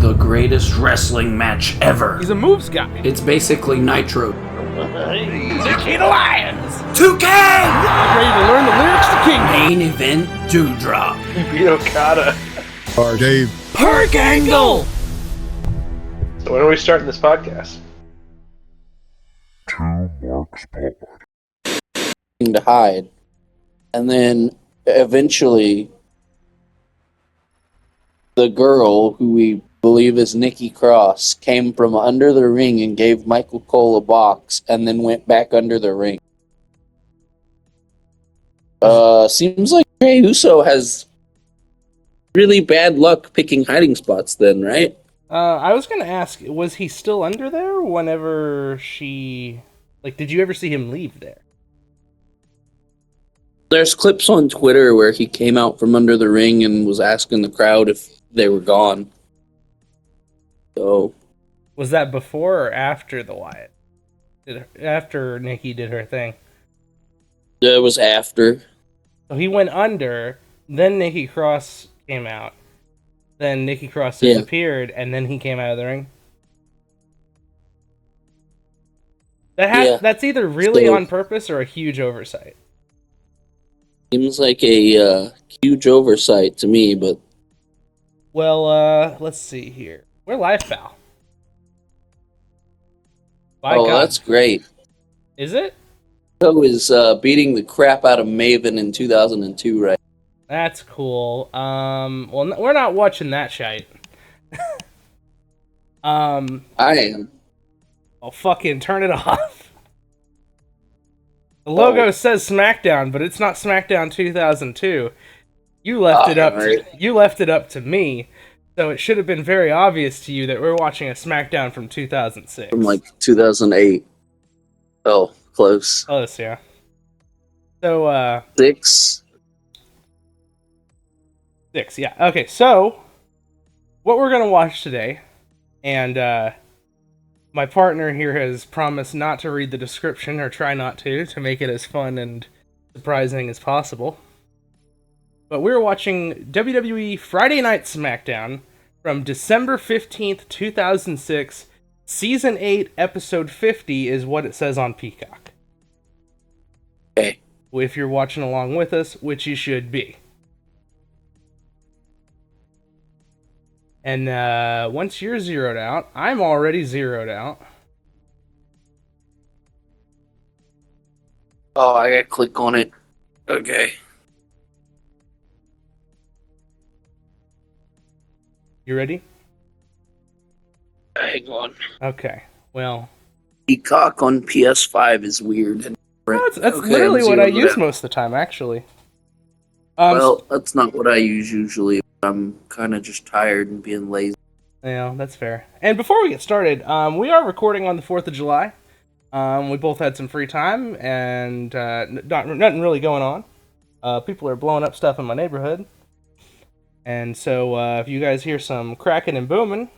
the greatest wrestling match ever. He's a moves guy. It's basically Nitro. Nicky the Lions. 2K! Ready to learn the lyrics to King. Main event Dewdrop. Beat Okada. Or Dave. Perk Angle! So when are we starting this podcast? Two Marks Pod. To hide. And then eventually the girl, who we believe is Nikki Cross, came from under the ring and gave Michael Cole a box and then went back under the ring. Seems like Jey Uso has really bad luck picking hiding spots then, right? I was going to ask, was he still under there whenever she... Like, did you ever see him leave there? There's clips on Twitter where he came out from under the ring and was asking the crowd if they were gone. So, Was that before or after the Wyatt? After Nikki did her thing? it was after. So he went under, then Nikki Cross came out, then Nikki Cross disappeared, and then he came out of the ring? That's either really on purpose or a huge oversight. Seems like a huge oversight to me, but... Well, let's see here. We're live, pal. By God. That's great. Is it? So is beating the crap out of Maven in 2002, right? That's cool. Well, we're not watching that shite. I am. I'll fucking turn it off. The logo says SmackDown, but it's not SmackDown 2002. You left it up. You left it up to me, so it should have been very obvious to you that we're watching a SmackDown from 2006. From like 2008. Oh, close. Close, yeah. So 6. 6, yeah. Okay, so what we're gonna watch today, and my partner here has promised not to read the description, or try not to make it as fun and surprising as possible. But we're watching WWE Friday Night SmackDown from December 15th, 2006. Season 8, Episode 50 is what it says on Peacock. Okay. If you're watching along with us, which you should be. And once you're zeroed out, I'm already zeroed out. Oh, I gotta click on it. Okay. You ready? Hang on. Okay. Well, Peacock on PS5 is weird. And that's okay, literally what I use out. most of the time, actually. Well, that's not what I use usually. I'm kind of just tired and being lazy. Yeah, that's fair. And before we get started, we are recording on the 4th of July. We both had some free time, and nothing really going on. People are blowing up stuff in my neighborhood. And so, if you guys hear some cracking and booming,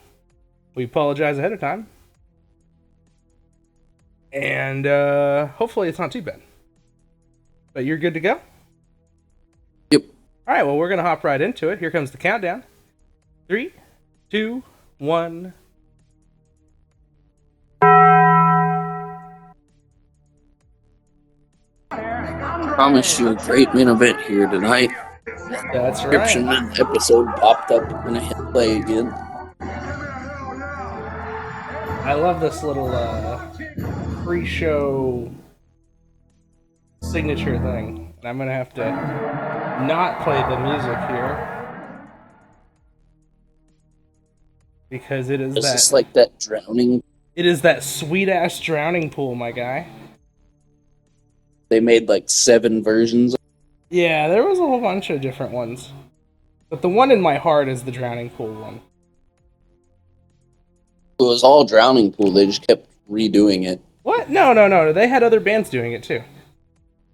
we apologize ahead of time. And hopefully it's not too bad. But you're good to go? Yep. Alright, well, we're going to hop right into it. Here comes the countdown. 3, 2, 1. Promise you a great main event here tonight. That's Description right. and episode popped up and I hit play again. I love this little pre-show signature thing. And I'm going to have to not play the music here. Because it is It's just like that drowning. It is that sweet-ass drowning pool, my guy. They made like 7 versions. Yeah, there was a whole bunch of different ones. But the one in my heart is the drowning pool one. It was all drowning pool. They just kept redoing it. What? No. They had other bands doing it too.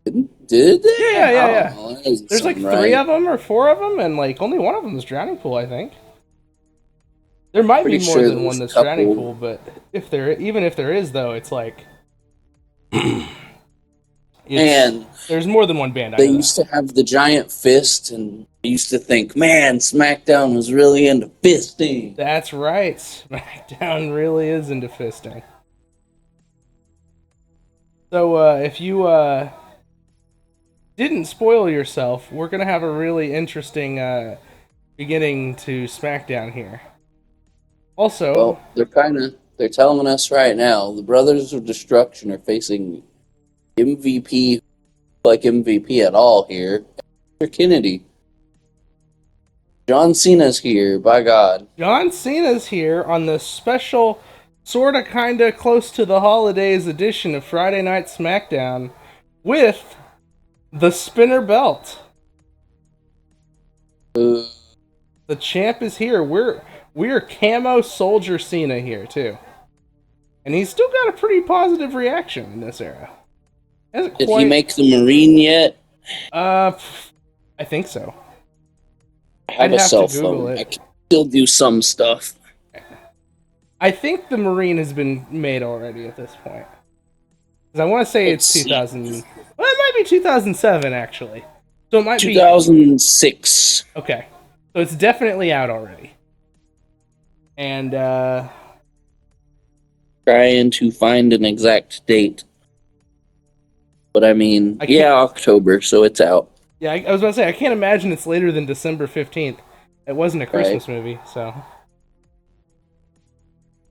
Did they? Yeah. Oh, There's like 3 of them or 4 of them, and like only one of them is drowning pool, I think. There might be more than one that's drowning pool, but even if there is, though, it's like and there's more than one band. They used to have the giant fist, and I used to think, man, SmackDown was really into fisting. That's right. SmackDown really is into fisting. So, if you didn't spoil yourself, we're gonna have a really interesting beginning to SmackDown here. Also, Well, they're telling us right now, the Brothers of Destruction are facing MVP, like MVP at all here. Mr. Kennedy. John Cena's here, by God. John Cena's here on the special, sorta kinda close to the holidays edition of Friday Night SmackDown with the spinner belt. Uh, The champ is here. We're camo Soldier Cena here too, and he's still got a pretty positive reaction in this era. did he make the Marine yet? I think so. I have I'd a have cell to Google phone. it. I can still do some stuff. I think the Marine has been made already at this point. Because I want to say it's Let's see. 2000. Well, it might be 2007 actually. So it might 2006. be. Okay. So it's definitely out already. And Trying to find an exact date. But I mean, I can't- yeah, October, so it's out. yeah, I was about to say I can't imagine it's later than December 15th. It wasn't a Christmas movie, so.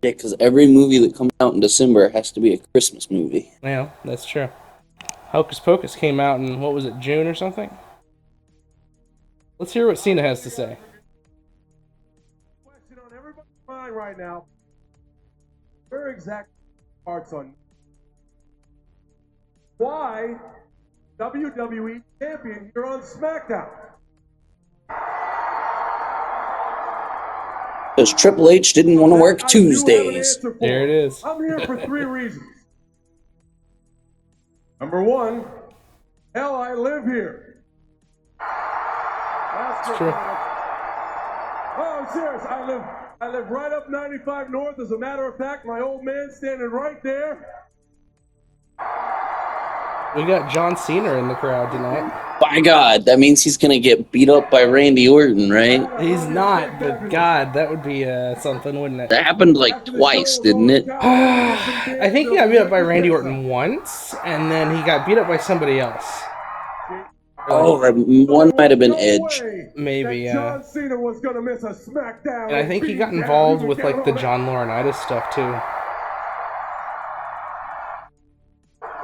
Yeah, because every movie that comes out in December has to be a Christmas movie. Yeah, that's true. Hocus Pocus came out in, what was it, June or something? Let's hear what Cena has to say. Question on everybody's mind right now. Where exactly parts on why WWE champion here on SmackDown? Because Triple H didn't want to work I do have an Tuesdays. answer for There it is. I'm here for 3 reasons. Number 1, hell, I live here. That's It's true. Oh, I'm serious. I live right up 95 North. As a matter of fact, my old man's standing right there. We got John Cena in the crowd tonight. By God, that means he's going to get beat up by Randy Orton, right? He's not, but God, that would be something, wouldn't it? That happened like twice, didn't it? I think he got beat up by Randy Orton once, and then he got beat up by somebody else. Oh, one might have been Edge. Maybe, yeah. John Cena was gonna miss a SmackDown. And I think he got involved with like the John Laurinaitis stuff too.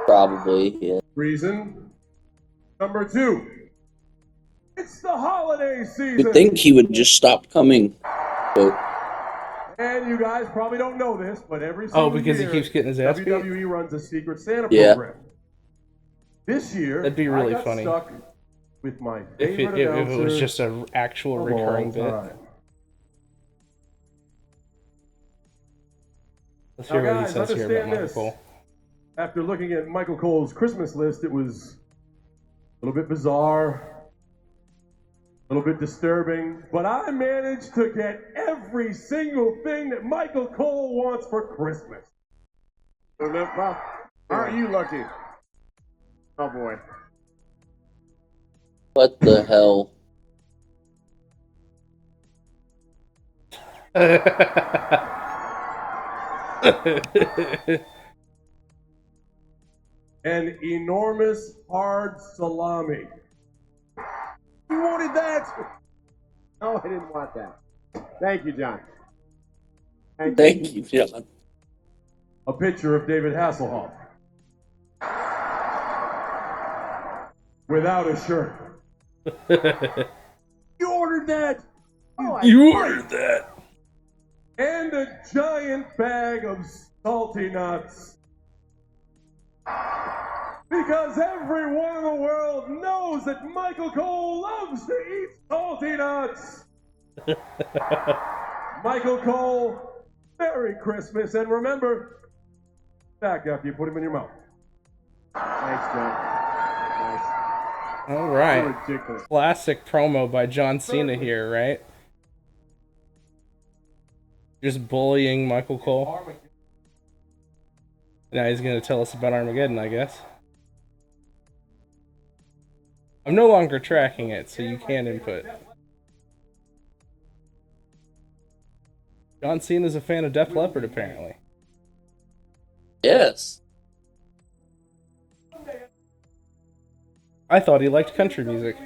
Probably, yeah. Reason number 2. It's the holiday season. You'd think he would just stop coming. But And you guys probably don't know this, but every single because he year, keeps getting his ass beat? WWE runs a Secret Santa Yeah. program. This year, That'd be really I got funny. stuck with my If favorite it was announcer just an actual of recurring all bit. time. Let's hear Now, what he guys, says here about understand Michael this. Cole. After looking at Michael Cole's Christmas list, it was a little bit bizarre, a little bit disturbing, but I managed to get every single thing that Michael Cole wants for Christmas. Aren't you lucky? Oh boy. what the hell? An enormous hard salami. You wanted that? No, I didn't want that. Thank you, John. Thank you, John. A picture of David Hasselhoff. Without a shirt. You ordered that? Oh, You ordered that. And a giant bag of salty nuts. Because everyone in the world knows that Michael Cole loves to eat salty nuts. Michael Cole, Merry Christmas, and remember, back after you put him in your mouth. Thanks, John. Nice. All right. Ridiculous. Classic promo by John Cena here, right? Just bullying Michael Cole. Now he's going to tell us about Armageddon, I guess. I'm no longer tracking it, so you can input. John Cena's a fan of Def Leppard, apparently. Yes. I thought he liked country music.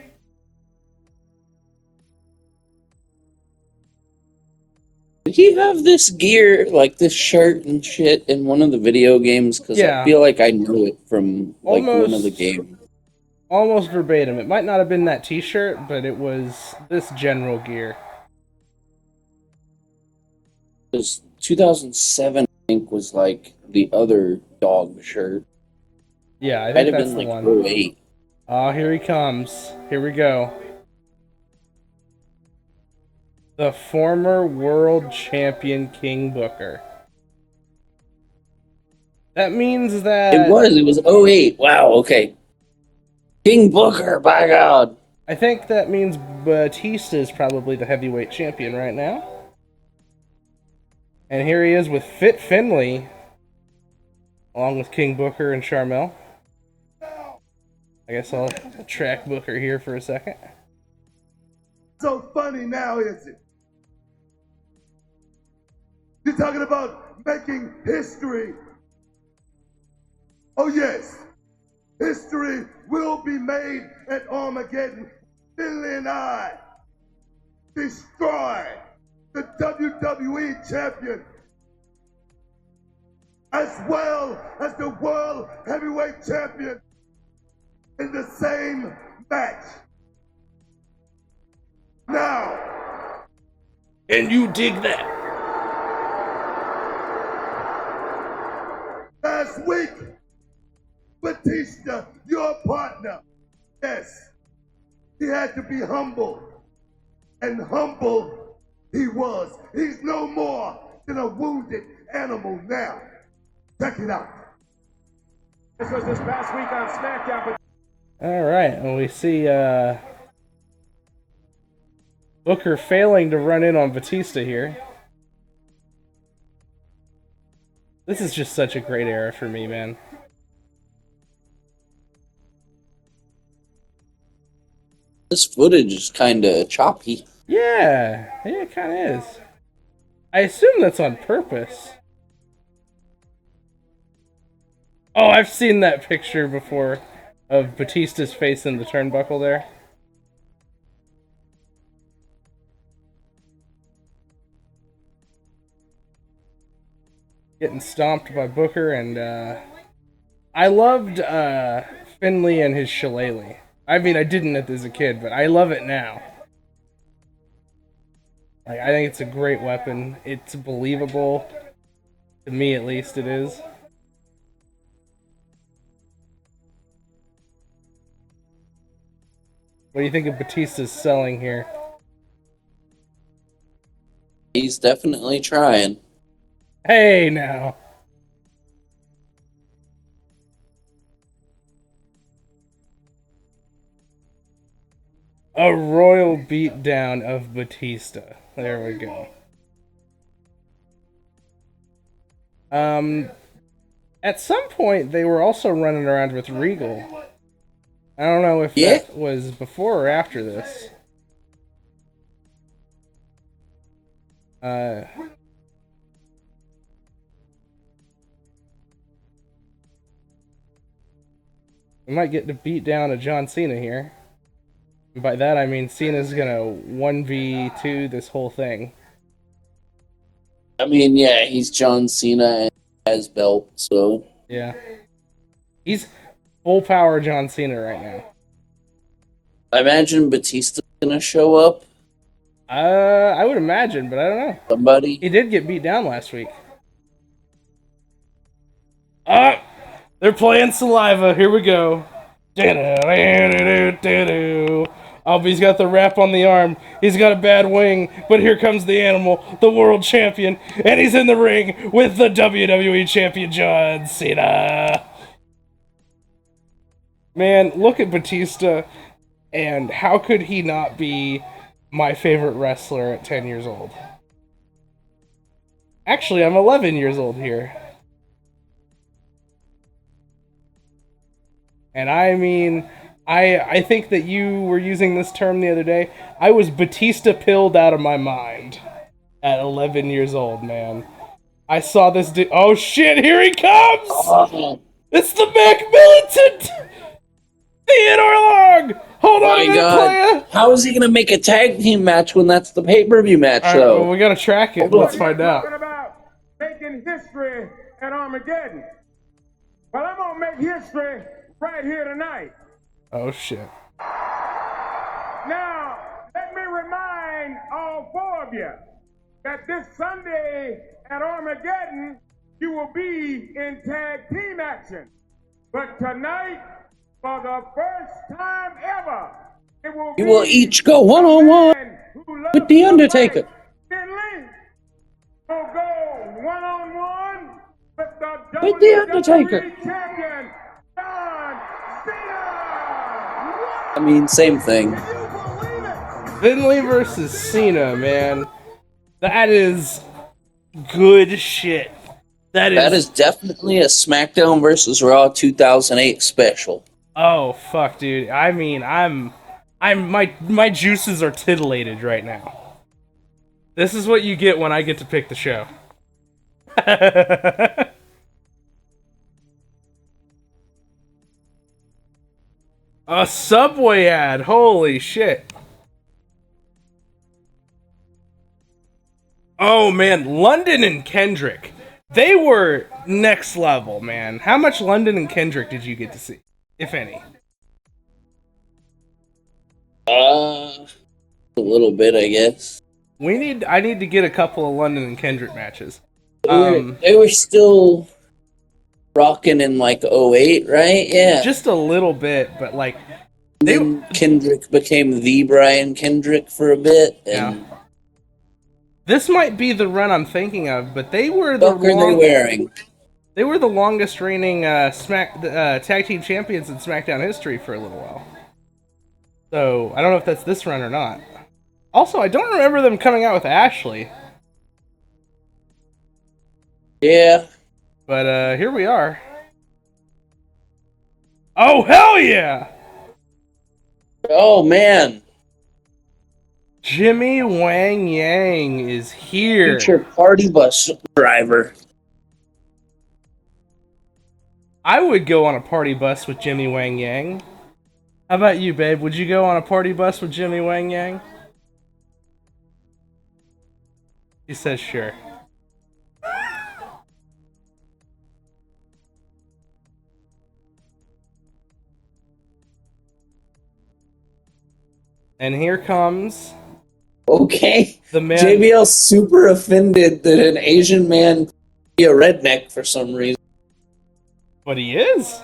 Did he have this gear, like this shirt and shit, in one of the video games? Because Yeah. I feel like I knew it from like one of the Almost. games. Almost verbatim. It might not have been that t-shirt, but it was this general gear. Because 2007, I think, was like the other dog shirt. Yeah, I Might think have that's been the like one. 08. Oh, here he comes. Here we go. The former world champion King Booker. That means that... It was 08. Wow, okay. King Booker, by God. I think that means Batista is probably the heavyweight champion right now. And here he is with Fit Finlay, along with King Booker and Charmel. I guess I'll track Booker here for a second. So funny now, is it? You're talking about making history. Oh yes, history will be made at Armageddon. Finlay and I destroy the WWE champion as well as the world heavyweight champion in the same match. Now, And you dig that? last week, Batista, your partner, yes, he had to be humble. And humble he was. He's no more than a wounded animal now. Check it out. This was this past week on SmackDown, but Alright, and we see Booker failing to run in on Batista here. This is just such a great era for me, man. This footage is kind of choppy. Yeah, it kind of is. I assume that's on purpose. Oh, I've seen that picture before of Batista's face in the turnbuckle there. Getting stomped by Booker, and I loved Finlay and his shillelagh. I mean, I didn't as a kid, but I love it now. Like, I think it's a great weapon. It's believable. To me, at least, it is. What do you think of Batista's selling here? He's definitely trying. Hey, now. A royal beatdown of Batista. There we go. At some point, they were also running around with Regal. I don't know if that was before or after this. We might get to beat down a John Cena here. And by that I mean Cena's gonna 1v2 this whole thing. I mean, yeah, he's John Cena and has belt, so... Yeah. He's full power John Cena right now. I imagine Batista's gonna show up. I would imagine, but I don't know. Somebody. He did get beat down last week. Ah! They're playing Saliva. Here we go. Oh, but he's got the wrap on the arm. He's got a bad wing, but here comes the animal, the world champion, and he's in the ring with the WWE champion, John Cena. Man, look at Batista, and how could he not be my favorite wrestler at 10 years old? Actually, I'm 11 years old here. And I mean, I think that you were using this term the other day. I was Batista pilled out of my mind. at 11 years old, man. I saw this dude. Oh shit, here he comes! Oh, It's the Mac Militant! Theodore Long! Hold on a my minute, God. playa! How is he going to make a tag team match when that's the pay-per-view match, Alright, though? well, we gotta track it. Hold on. Let's find out. Talking about making history at Armageddon. Well, I'm gonna make history right here tonight. Oh shit. Now, let me remind all four of you that this Sunday at Armageddon, you will be in tag team action. But tonight, for the first time ever, it will You be will each go one-on-one with The Undertaker. Finlay will go one-on-one with the With The Undertaker. WWE champion, John Cena. I mean, same thing. Can you believe it? Finlay versus Cena, man. That is good shit. That That is definitely a SmackDown versus Raw 2008 special. Oh fuck, dude. I mean, my juices are titillated right now. This is what you get when I get to pick the show. A Subway ad. Holy shit. Oh man, London and Kendrick. They were next level, man. How much London and Kendrick did you get to see? If any. A little bit, I guess. I need to get a couple of London and Kendrick matches. They were still rocking in like '08, right? Yeah. Just a little bit, but like Then Kendrick became the Brian Kendrick for a bit. And this might be the run I'm thinking of, but they were what are they wearing? They were the longest reigning tag team champions in SmackDown history for a little while. So I don't know if that's this run or not. Also, I don't remember them coming out with Ashley. Yeah. But here we are. Oh hell yeah! Oh man. Jimmy Wang Yang is here. Future party bus driver. I would go on a party bus with Jimmy Wang Yang. How about you, babe? Would you go on a party bus with Jimmy Wang Yang? He says sure. And here comes Okay. the man. JBL's super offended that an Asian man be a redneck for some reason. But he is.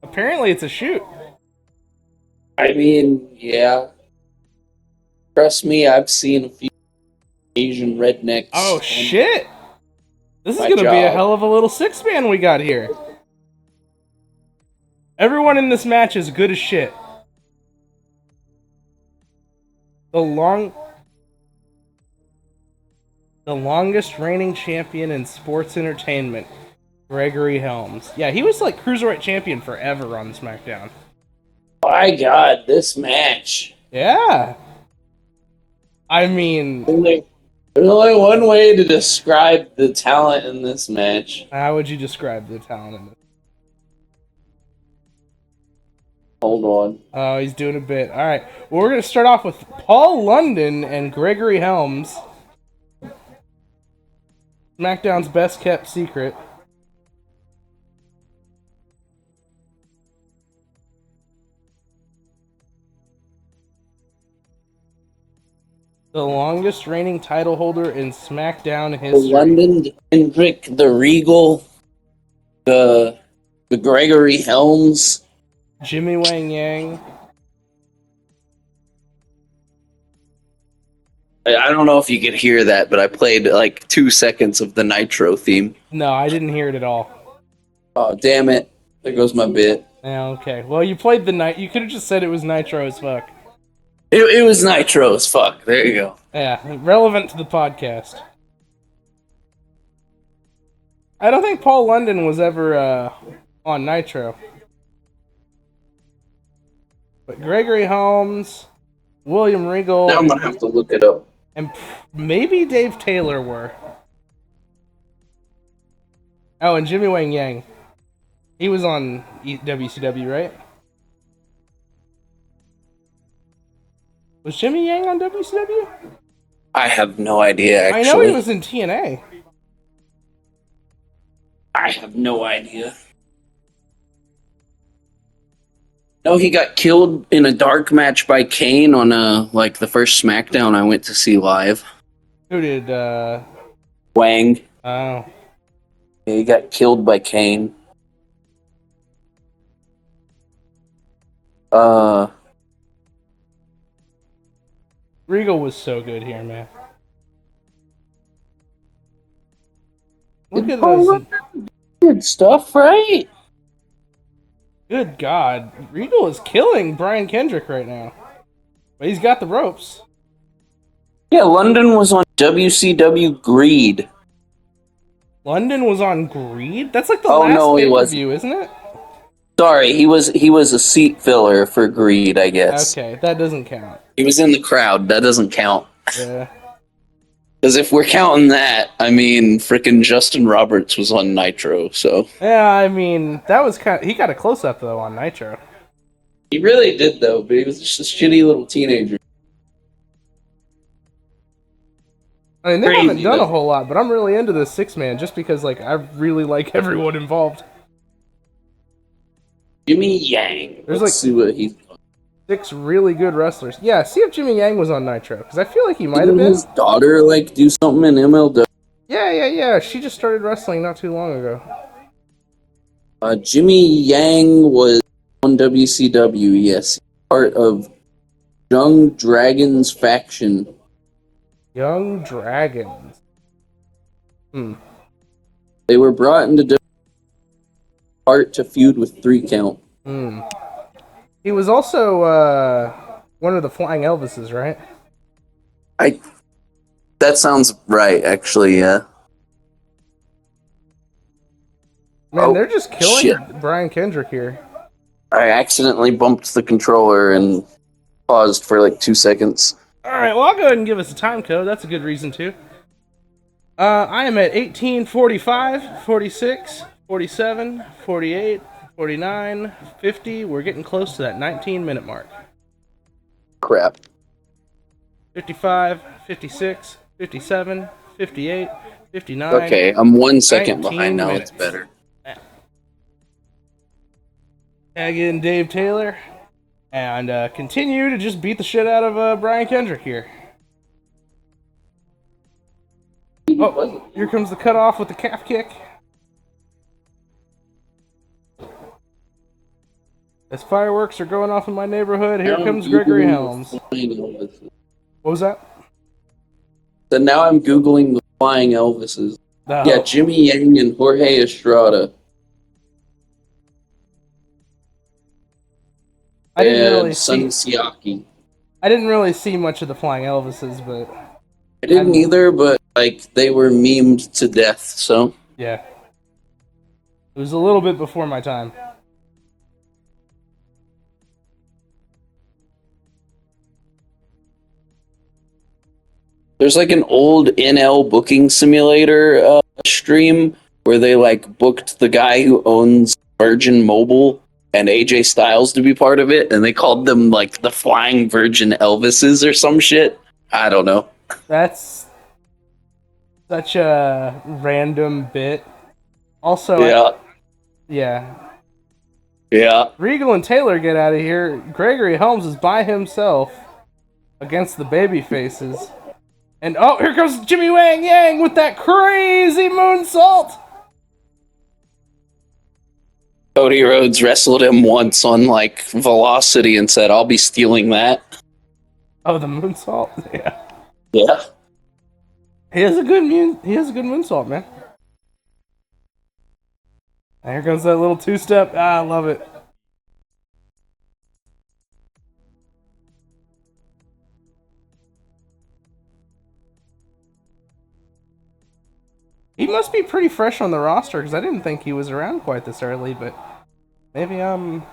Apparently it's a shoot. I mean, yeah. Trust me, I've seen a few Asian rednecks. Oh on shit! This is my gonna be a job. hell of a little six-man we got here. Everyone in this match is good as shit. The longest reigning champion in sports entertainment, Gregory Helms. Yeah, he was like Cruiserweight champion forever on SmackDown. My God, this match. Yeah. I mean, There's only one way to describe the talent in this match. how would you describe the talent in this? Hold on. Oh, he's doing a bit. Alright, well, we're going to start off with Paul London and Gregory Helms. SmackDown's best kept secret. The longest reigning title holder in SmackDown The history. London Kendrick, the Regal, the Gregory Helms. Jimmy Wang Yang. I don't know if you could hear that, but I played like 2 seconds of the Nitro theme. No, I didn't hear it at all. Oh, damn it. There goes my bit. Yeah, okay. Well, you played the night. You could have just said it was Nitro as fuck. It was Nitro as fuck. There you go. Yeah, relevant to the podcast. I don't think Paul London was ever on Nitro. But Gregory Helms, William Regal, Now I'm going to have to look it up. And maybe Dave Taylor were. Oh, and Jimmy Wang Yang. He was on WCW, right? Was Jimmy Yang on WCW? I have no idea, actually. I know he was in TNA. I have no idea. No, he got killed in a dark match by Kane on the first SmackDown I went to see live. Who did, Wang. Oh. Yeah, he got killed by Kane. Regal was so good here, man. Look at those. Good stuff, right? Good God. Regal is killing Brian Kendrick right now. But he's got the ropes. Yeah, London was on WCW Greed. London was on Greed? That's like the Oh, last no, he pay-per-view, isn't it? Sorry, he was a seat filler for Greed, I guess. Okay, that doesn't count. He was in the crowd. That doesn't count. Yeah. Because if we're counting that, I mean, frickin' Justin Roberts was on Nitro, so... Yeah, I mean, that was kind of... He got a close-up, though, on Nitro. He really did, though, but he was just a shitty little teenager. I mean, they Crazy, haven't done though. a whole lot, but I'm really into this six-man just because, like, I really like everyone involved. Jimmy Yang. There's Let's see what he's... 6 really good wrestlers. Yeah, see if Jimmy Yang was on Nitro, because I feel like he might have Didn't been. his daughter, do something in MLW? Yeah. She just started wrestling not too long ago. Jimmy Yang was on WCW, yes. Part of Young Dragons faction. Young Dragons. They were brought into WWE part to feud with 3 Count. He was also one of the Flying Elvises, right? That sounds right, actually, yeah. Man, they're just killing shit. Brian Kendrick here. I accidentally bumped the controller and paused for like 2 seconds. Alright, well, I'll go ahead and give us a time code. That's a good reason to. I am at 18:45, 46, 47, 48, 49, 50. We're getting close to that 19-minute mark. Crap. 55, 56, 57, 58, 59. Okay, I'm 1 second 19 behind now. minutes. It's better. Tag in Dave Taylor. And continue to just beat the shit out of Brian Kendrick here. Oh, here comes the cutoff with the calf kick. As fireworks are going off in my neighborhood, here comes Gregory Helms. What was that? So now I'm Googling the Flying Elvises. Oh. Yeah, Jimmy Yang and Jorge Estrada. I didn't and really Sonny see. Siaki. I didn't really see much of the Flying Elvises, but I didn't either, but they were memed to death, so... yeah. It was a little bit before my time. There's an old NL booking simulator stream where they booked the guy who owns Virgin Mobile and AJ Styles to be part of it, and they called them the Flying Virgin Elvises or some shit. I don't know. That's such a random bit. Also, Yeah. Regal and Taylor get out of here. Gregory Helms is by himself against the baby faces. And oh, here comes Jimmy Wang Yang with that crazy moonsault. Cody Rhodes wrestled him once on Velocity and said, "I'll be stealing that." Oh, the moonsault. Yeah. Yeah. He has a good moonsault, man. And here comes that little two-step. I love it. He must be pretty fresh on the roster, because I didn't think he was around quite this early, but maybe I'm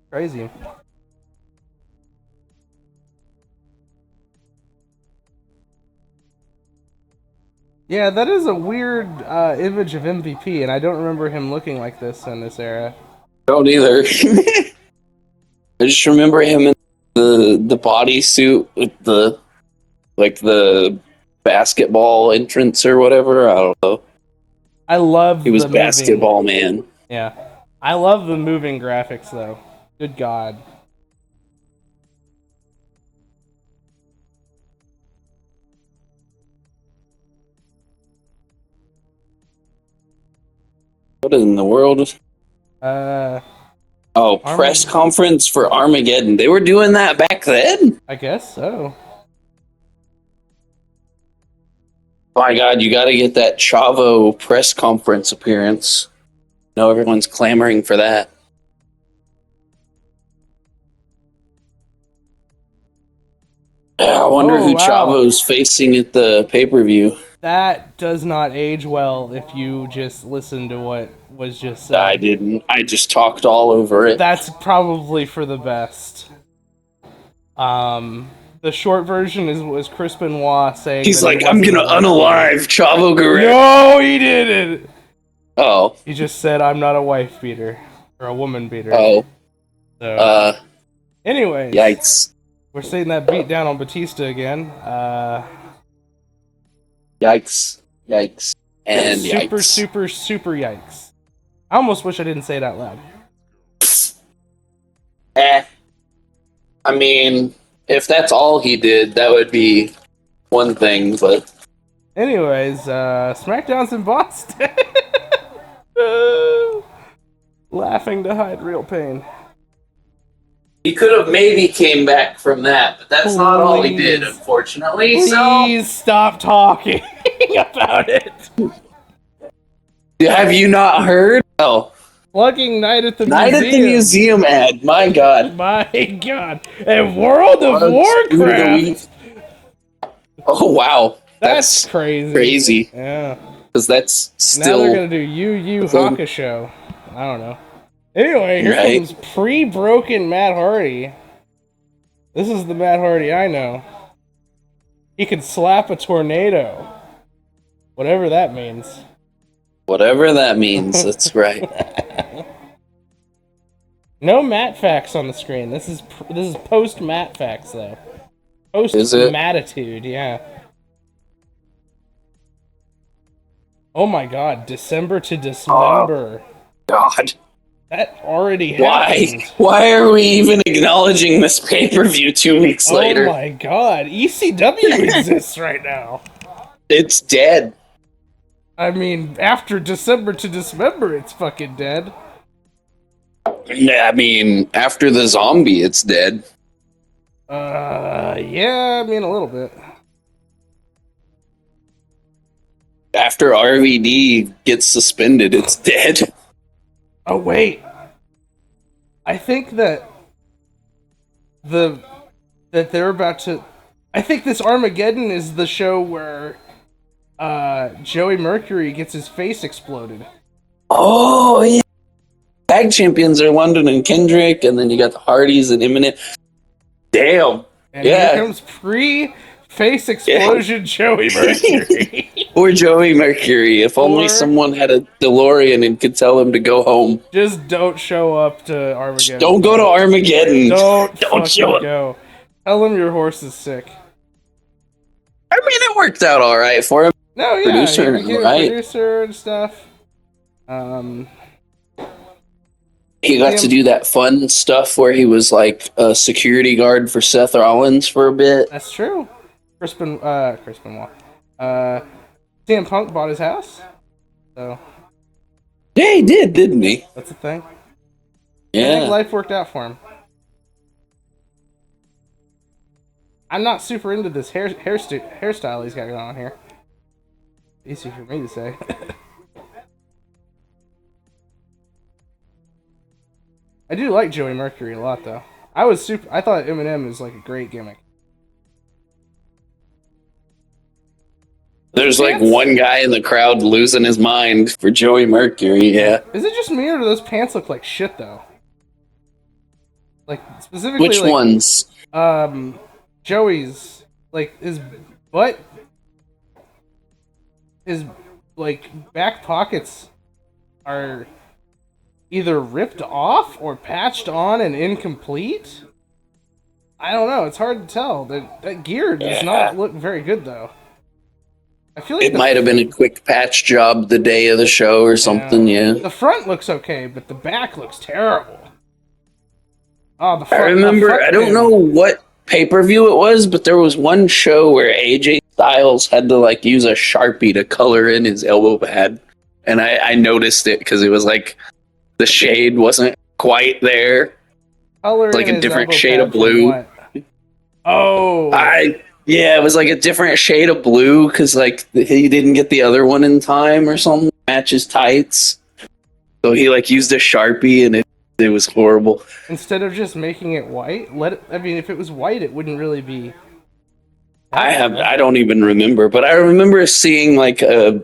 crazy. All Yeah, that is a weird image of MVP, and I don't remember him looking like this in this era. Don't either. I just remember him in the bodysuit with the basketball entrance or whatever. I don't know. I love He was the moving. basketball man. Yeah, I love the moving graphics though. Good God. What in the world? Oh, press conference for Armageddon. They were doing that back then? I guess so. My God, you got to get that Chavo press conference appearance. No, everyone's clamoring for that. I wonder who Chavo's facing at the pay-per-view. That does not age well if you just listen to what was just said. I didn't. I just talked all over it. That's probably for the best. The short version was Chris Benoit saying he's like, I'm gonna unalive Chavo Guerrero. No, he didn't. Oh. He just said, I'm not a wife beater. Or a woman beater. Oh. So, anyways. Yikes. We're seeing that beat down on Batista again. Yikes. Yikes. And super, yikes. super, super yikes. I almost wish I didn't say it out loud. I mean, if that's all he did, that would be one thing, but... Anyways, SmackDown's in Boston. Laughing to hide real pain. He could have maybe came back from that, but that's not all he did, unfortunately. Please stop talking about it. Have you not heard? Oh. Plugging Night at the Night Museum. at the Museum ad, my God. My God. And World of Warcraft. Oh, wow. That's crazy. Yeah. Because that's still... Now they're going to do Yu Yu Hakusho. I don't know. Anyway, here comes pre-broken Matt Hardy. This is the Matt Hardy I know. He could slap a tornado. Whatever that means. Whatever that means, that's right. No Matt facts on the screen. This is post Matt facts though. Post Mattitude, yeah. Oh my God! December to Dismember. God. That already happened. Why are we even acknowledging this pay-per-view 2 weeks later? Oh my God! ECW exists right now. It's dead. I mean, after December to Dismember, it's fucking dead. I mean, after the zombie, it's dead. Yeah, I mean, a little bit. After RVD gets suspended, it's dead. Oh, wait. I think that they're about to... I think this Armageddon is the show where Joey Mercury gets his face exploded. Oh, yeah. Tag champions are London and Kendrick, and then you got the Hardys and Imminent. Damn. And here comes face explosion Joey Mercury. Or Joey Mercury. If only someone had a DeLorean and could tell him to go home. Just don't show up to Armageddon. Just don't go to Armageddon. Don't show up. Go. Tell him your horse is sick. I mean, it worked out all right for him. No, yeah, producer, he became a producer and stuff. He got to do that fun stuff where he was like a security guard for Seth Rollins for a bit. That's true. Chris Benoit. CM Punk bought his house. So. Yeah, he did, didn't he? That's a thing. Yeah. I think life worked out for him. I'm not super into this hairstyle he's got going on here. Easy for me to say. I do like Joey Mercury a lot, though. I thought Eminem was like a great gimmick. There's like one guy in the crowd losing his mind for Joey Mercury, yeah. Is it just me or do those pants look like shit, though? Like, specifically, which ones? Joey's, like, his butt. his back pockets are either ripped off or patched on and incomplete. I don't know. It's hard to tell. That gear does not look very good, though. I feel like It might have been a quick patch job the day of the show or something, yeah. The front looks okay, but the back looks terrible. Oh, the front, I remember, I don't know what pay-per-view it was, but there was one show where AJ Styles had to use a Sharpie to color in his elbow pad. And I noticed it because it was the shade wasn't quite there. Color Like in a his different elbow shade pad of blue. from what? Oh. Yeah, it was a different shade of blue because he didn't get the other one in time or something. Match his tights. So he used a Sharpie and it was horrible. Instead of just making it white, if it was white, it wouldn't really be. I don't even remember, but I remember seeing a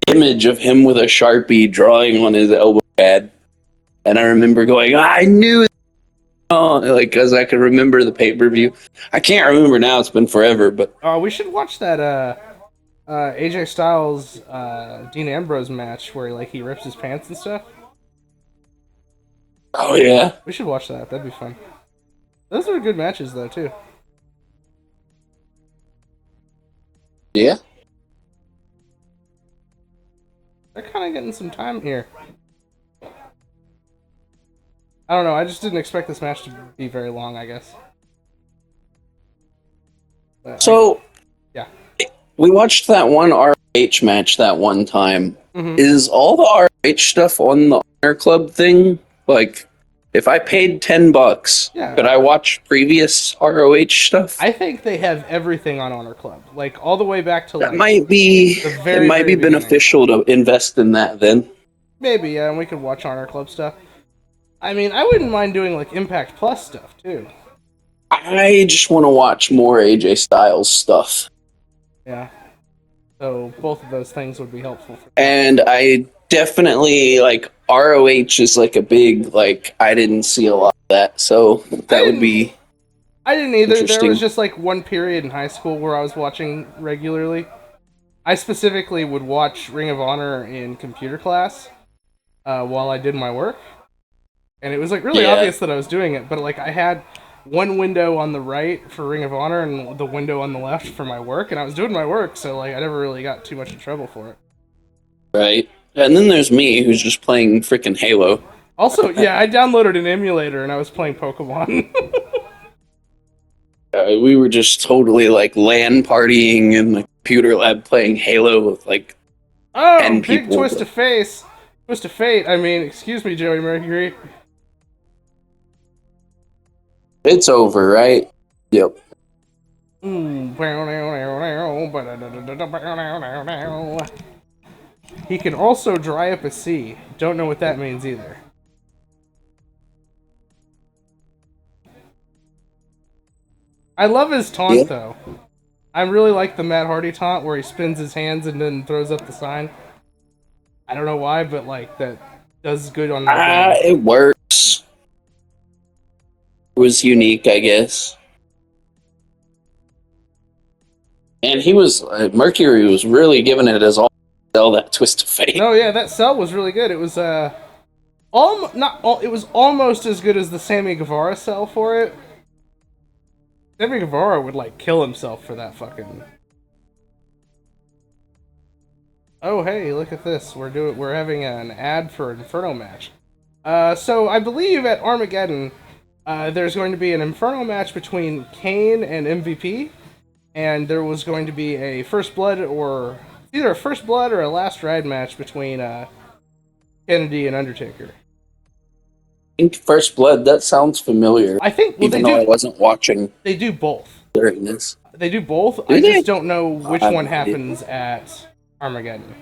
image of him with a Sharpie drawing on his elbow pad, and I remember going, I knew, because I could remember the pay-per-view. I can't remember now; it's been forever. But we should watch that AJ Styles Dean Ambrose match where he rips his pants and stuff. Oh yeah, we should watch that. That'd be fun. Those are good matches though too. Yeah. They're kind of getting some time here. I don't know. I just didn't expect this match to be very long, I guess. But yeah. We watched that one ROH match that one time. Mm-hmm. Is all the ROH stuff on the Honor Club thing? If I paid $10, could I watch previous ROH stuff? I think they have everything on Honor Club, all the way back to that might be beneficial to invest in that then. Maybe, yeah, and we could watch Honor Club stuff. I mean, I wouldn't mind doing Impact Plus stuff too. I just want to watch more AJ Styles stuff. Yeah. So both of those things would be helpful. And I definitely ROH is a big I didn't see a lot of that, so that would be. I didn't either. There was just one period in high school where I was watching regularly. I specifically would watch Ring of Honor in computer class while I did my work, and it was really obvious that I was doing it. But I had one window on the right for Ring of Honor and the window on the left for my work, and I was doing my work, so I never really got too much in trouble for it. Right. And then there's me, who's just playing freaking Halo. Also, yeah, I downloaded an emulator and I was playing Pokemon. We were just totally LAN partying in the computer lab playing Halo with 10 people. Big twist of fate. I mean, excuse me, Joey Mercury. It's over, right? Yep. He can also dry up a sea. Don't know what that means either. I love his taunt, though. I really like the Matt Hardy taunt where he spins his hands and then throws up the sign. I don't know why, but that does good on that. It works. It was unique, I guess. And Mercury was really giving it his all. Sell that twist of fate. No, yeah, that sell was really good. It was it was almost as good as the Sammy Guevara sell for it. Sammy Guevara would kill himself for that fucking. Oh hey, look at this. We're having an ad for an Inferno match. So I believe at Armageddon, there's going to be an Inferno match between Kane and MVP, and there was going to be a First Blood or either a First Blood or a Last Ride match between Kennedy and Undertaker. I think First Blood, that sounds familiar. I think even though I wasn't watching. They do both. During this. They do both. I just don't know which one happens at Armageddon.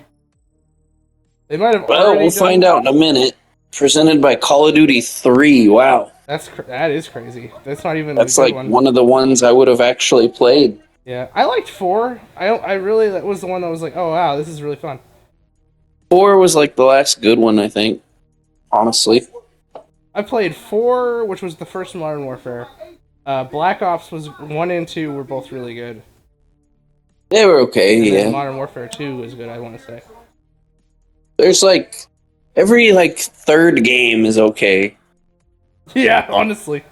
They might have. Well, we'll find out in a minute. Presented by Call of Duty 3. Wow. That is crazy. That's not even. That's one of the ones I would have actually played. Yeah, I liked 4. That was the one that was oh wow, this is really fun. 4 was the last good one, I think. Honestly. I played 4, which was the first Modern Warfare. Black Ops was 1 and 2 were both really good. They were okay, And then yeah. Modern Warfare 2 was good, I want to say. There's like every like third game is okay. Yeah, honestly.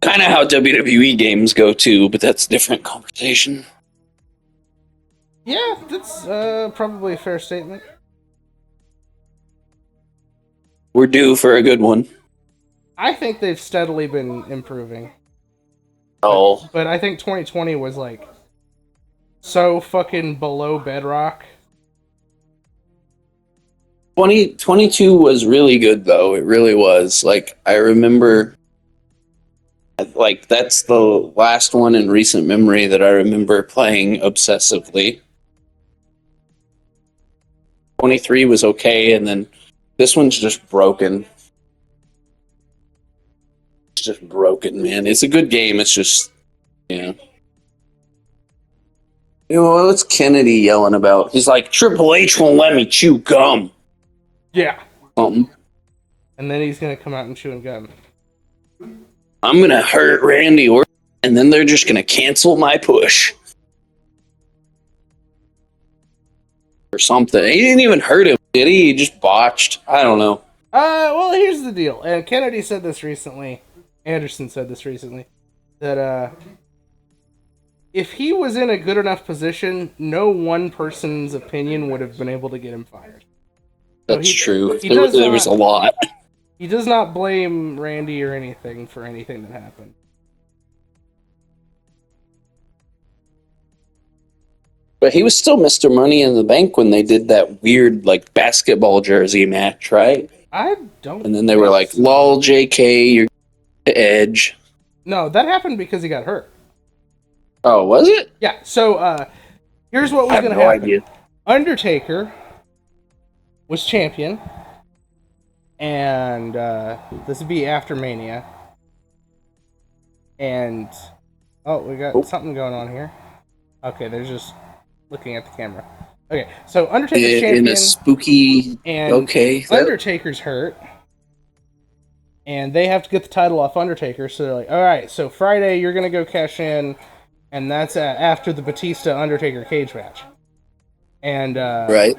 Kind of how WWE games go too, but that's a different conversation. Yeah, that's probably a fair statement. We're due for a good one. I think they've steadily been improving. Oh, But I think 2020 was like so fucking below bedrock. 2022 was really good though. It really was. Like I remember, like that's the last one in recent memory that I remember playing obsessively. 23 was okay, and then this one's just broken. It's just broken, man. It's a good game. It's just, yeah. You know, what's Kennedy yelling about? He's like, Triple H won't let me chew gum. Yeah. Something. And then he's gonna come out and chewing gum. I'm gonna hurt Randy Orton, and then they're just gonna cancel my push. Or something. He didn't even hurt him, did he? He just botched. I don't know. Well, here's the deal. And Kennedy said this recently. Anderson said this recently. That, if he was in a good enough position, no one person's opinion would have been able to get him fired. That's true. he There was a lot. He does not blame Randy or anything for anything that happened. But he was still Mr. Money in the Bank when they did that weird, like, basketball jersey match, right? I don't. And then they were like, lol, JK, you're the Edge. No, that happened because he got hurt. Oh, was it? Yeah, so, here's what was I have going to no happen. idea. Undertaker was champion, and this would be after Mania. And, oh, we got something going on here. Okay, they're just looking at the camera. Okay, so Undertaker's champion. In a spooky... And okay. Undertaker's hurt. And they have to get the title off Undertaker, so they're like, alright, so Friday you're going to go cash in, and that's after the Batista-Undertaker cage match. And, right.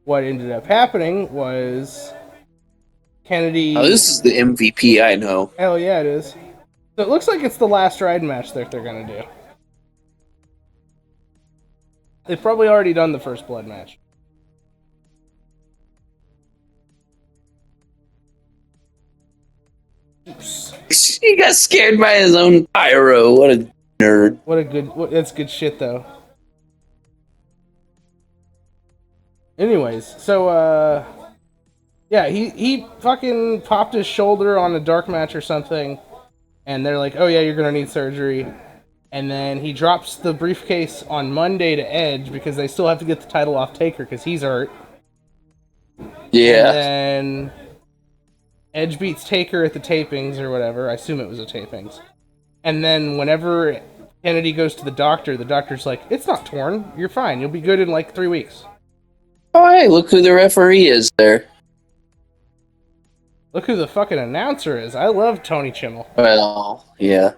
What ended up happening was Kennedy... Oh, this is the MVP, I know. Hell yeah, it is. So it looks like it's the last ride match that they're going to do. They've probably already done the first blood match. Oops. He got scared by his own pyro. What a nerd. That's good shit, though. Anyways, so, yeah, he fucking popped his shoulder on a dark match or something, and they're like, oh yeah, you're gonna need surgery. And then he drops the briefcase on Monday to Edge because they still have to get the title off Taker because he's hurt. Yeah. And then Edge beats Taker at the tapings or whatever. I assume it was the tapings. And then whenever Kennedy goes to the doctor's like, it's not torn. You're fine. You'll be good in like 3 weeks. Oh, hey, look who the referee is there. Look who the fucking announcer is. I love Tony Chimmel. Well, yeah.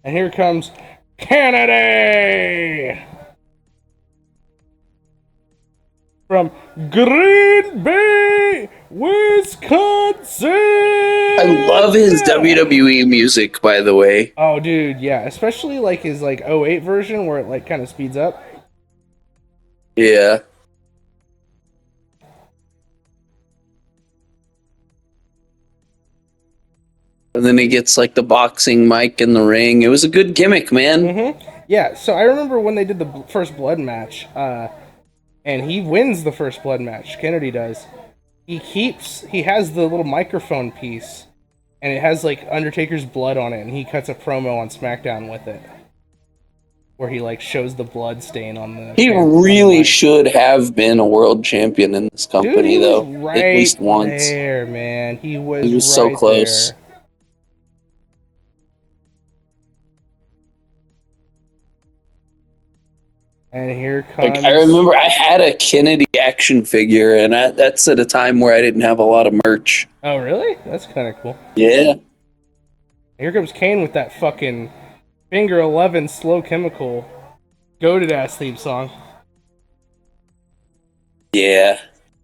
And here comes Kennedy! From Green Bay, Wisconsin! I love his WWE music, by the way. Oh, dude, yeah. Especially, like, his, like, 08 version where it, like, kind of speeds up. Yeah. And then he gets, like, the boxing mic in the ring. It was a good gimmick, man. Mm-hmm. Yeah, so I remember when they did the first blood match, and he wins the first blood match. Kennedy does. He has the little microphone piece, and it has, like, Undertaker's blood on it, and he cuts a promo on SmackDown with it. Where he, like, shows the blood stain on the... He really should have been a world champion in this company, Dude, though. Right at least once. There, man. He was right so close. There. And here comes... Like, I remember I had a Kennedy action figure, and that's at a time where I didn't have a lot of merch. Oh, really? That's kind of cool. Yeah. Here comes Kane with that fucking Finger 11 Slow Chemical. Goated ass theme song. Yeah.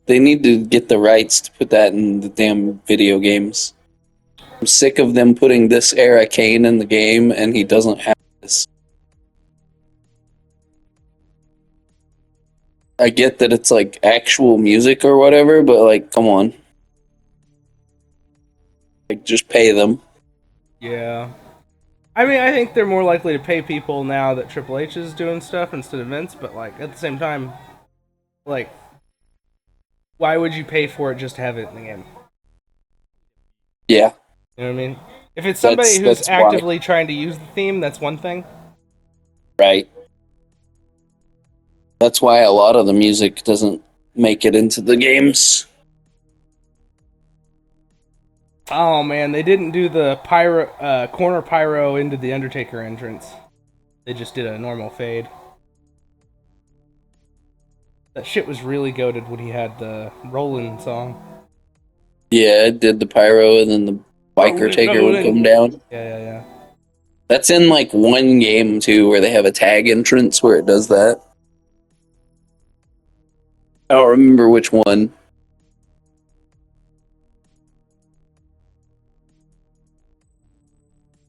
They need to get the rights to put that in the damn video games. I'm sick of them putting this era Kane in the game, and he doesn't have this. I get that it's like actual music or whatever, but like, come on. Like, just pay them. Yeah. I mean, I think they're more likely to pay people now that Triple H is doing stuff instead of Vince, but like, at the same time, like, why would you pay for it just to have it in the game? Yeah. You know what I mean? If it's somebody who's actively trying to use the theme, that's one thing. Right. That's why a lot of the music doesn't make it into the games. Oh man, they didn't do the corner pyro into the Undertaker entrance. They just did a normal fade. That shit was really goated when he had the Rollin' song. Yeah, it did the pyro and then the biker taker would come down. Yeah. That's in like one game too, where they have a tag entrance where it does that. I don't remember which one.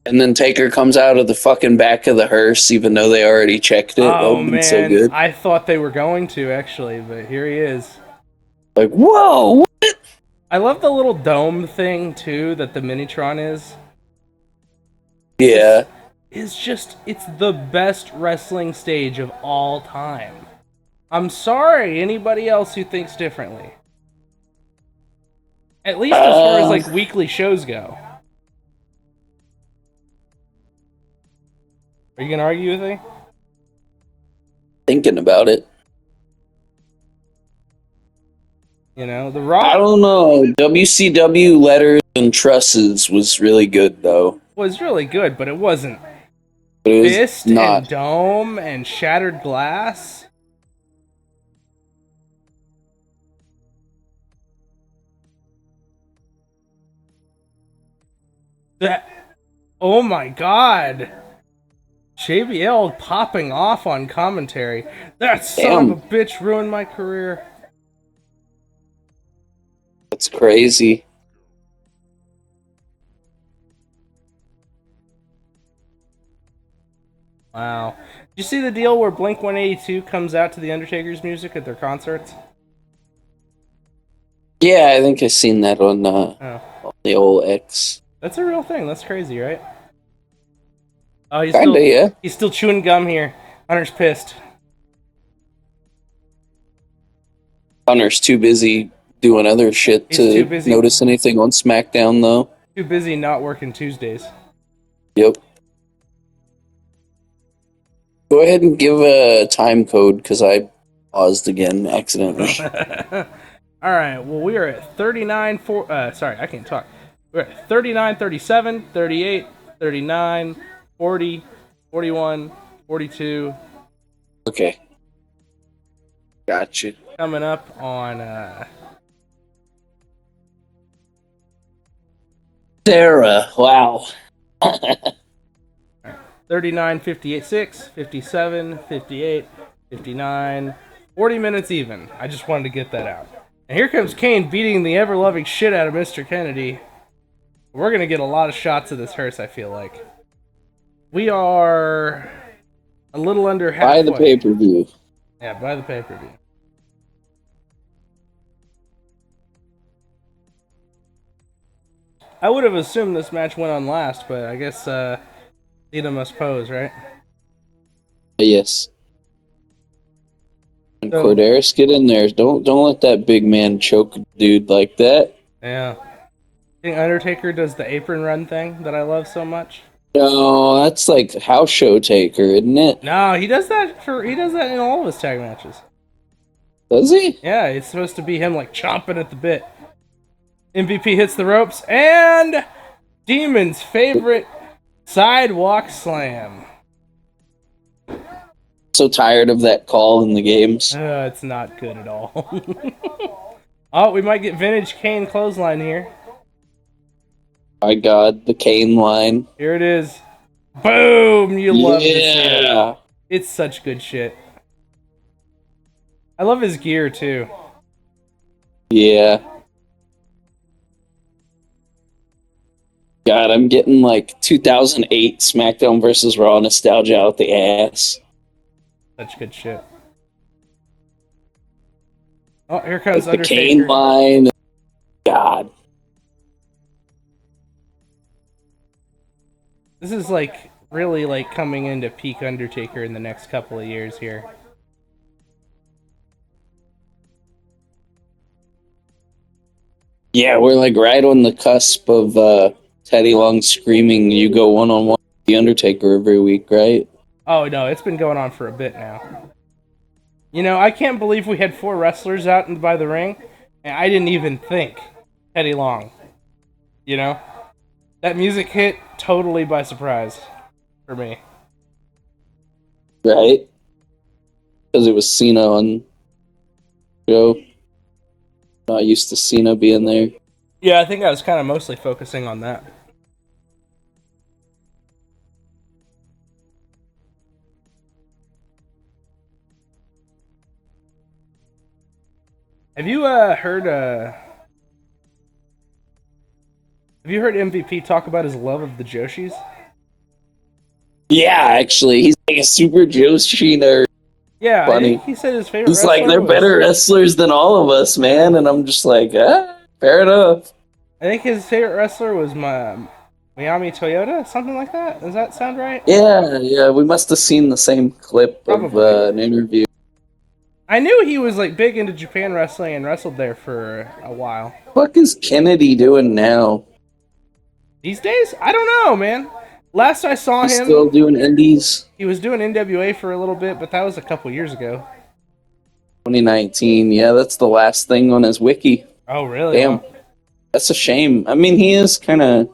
And then Taker comes out of the fucking back of the hearse, even though they already checked it. Oh man, so good. I thought they were going to actually, but here he is. Like, whoa! What? I love the little dome thing too that the Minitron is. Yeah. It's the best wrestling stage of all time. I'm sorry, anybody else who thinks differently. At least as far as like weekly shows go. Are you gonna argue with me? Thinking about it. You know, The Rock. I don't know. WCW Letters and Trusses was really good, though. Was really good, but it wasn't. But it was Fist not. and Dome and Shattered Glass. That. Oh my god. JBL popping off on commentary. That son of a bitch ruined my career. That's crazy. Wow. Did you see the deal where Blink 182 comes out to the Undertaker's music at their concerts? Yeah, I think I've seen that on the old X. That's a real thing. That's crazy, right? Oh, he's still chewing gum here. Hunter's pissed. Hunter's too busy doing other shit to notice anything on SmackDown, though. Too busy not working Tuesdays. Yep. Go ahead and give a time code, because I paused again accidentally. Alright, well, we are at 39... sorry, I can't talk. We're at 39, 37, 38, 39... 40, 41, 42. Okay. Gotcha. Coming up on, Sarah, wow. 39, 58, 6, 57, 58, 59, 40 minutes even. I just wanted to get that out. And here comes Kane beating the ever-loving shit out of Mr. Kennedy. We're going to get a lot of shots of this hearse, I feel like. We are a little under halfway. Buy the pay-per-view. Yeah, buy the pay-per-view. I would have assumed this match went on last, but I guess Cena must pose, right? Yes. And Corderis, get in there. Don't let that big man choke a dude like that. Yeah. I think Undertaker does the apron run thing that I love so much. No, that's like house show Taker, isn't it? No, he does that in all of his tag matches. Does he? Yeah, it's supposed to be him like chomping at the bit. MVP hits the ropes and Demon's favorite sidewalk slam. So tired of that call in the games. It's not good at all. Oh, we might get vintage Kane clothesline here. My God, the Kane line. Here it is. Boom! You love to see it. Yeah. It's such good shit. I love his gear too. Yeah. God, I'm getting like 2008 SmackDown versus Raw nostalgia out the ass. Such good shit. Oh, here comes Like the Undertaker. Kane line. God. This is like really like coming into peak Undertaker in the next couple of years here. Yeah, we're like right on the cusp of Teddy Long screaming, "You go one-on-one with the Undertaker every week," right? Oh no, it's been going on for a bit now. You know, I can't believe we had 4 wrestlers out by the ring, and I didn't even think Teddy Long. You know? That music hit totally by surprise for me. Right? Because it was Cena on show. Not used to Cena being there. Yeah, I think I was kind of mostly focusing on that. Have you heard MVP talk about his love of the Joshis? Yeah, actually, he's like a super Joshi nerd. Yeah, I Funny. think he said his favorite He's wrestler like, they're was, better wrestlers than all of us, man. And I'm just like, fair enough. I think his favorite wrestler was Miami Toyota, something like that. Does that sound right? Yeah, we must have seen the same clip of Probably. an interview. I knew he was like big into Japan wrestling and wrestled there for a while. What is Kennedy doing now? These days, I don't know, man. Last I saw He's him, still doing indies? he was doing NWA for a little bit, but that was a couple years ago. 2019. Yeah, that's the last thing on his wiki. Oh, really? Damn. That's a shame. I mean, he is kind of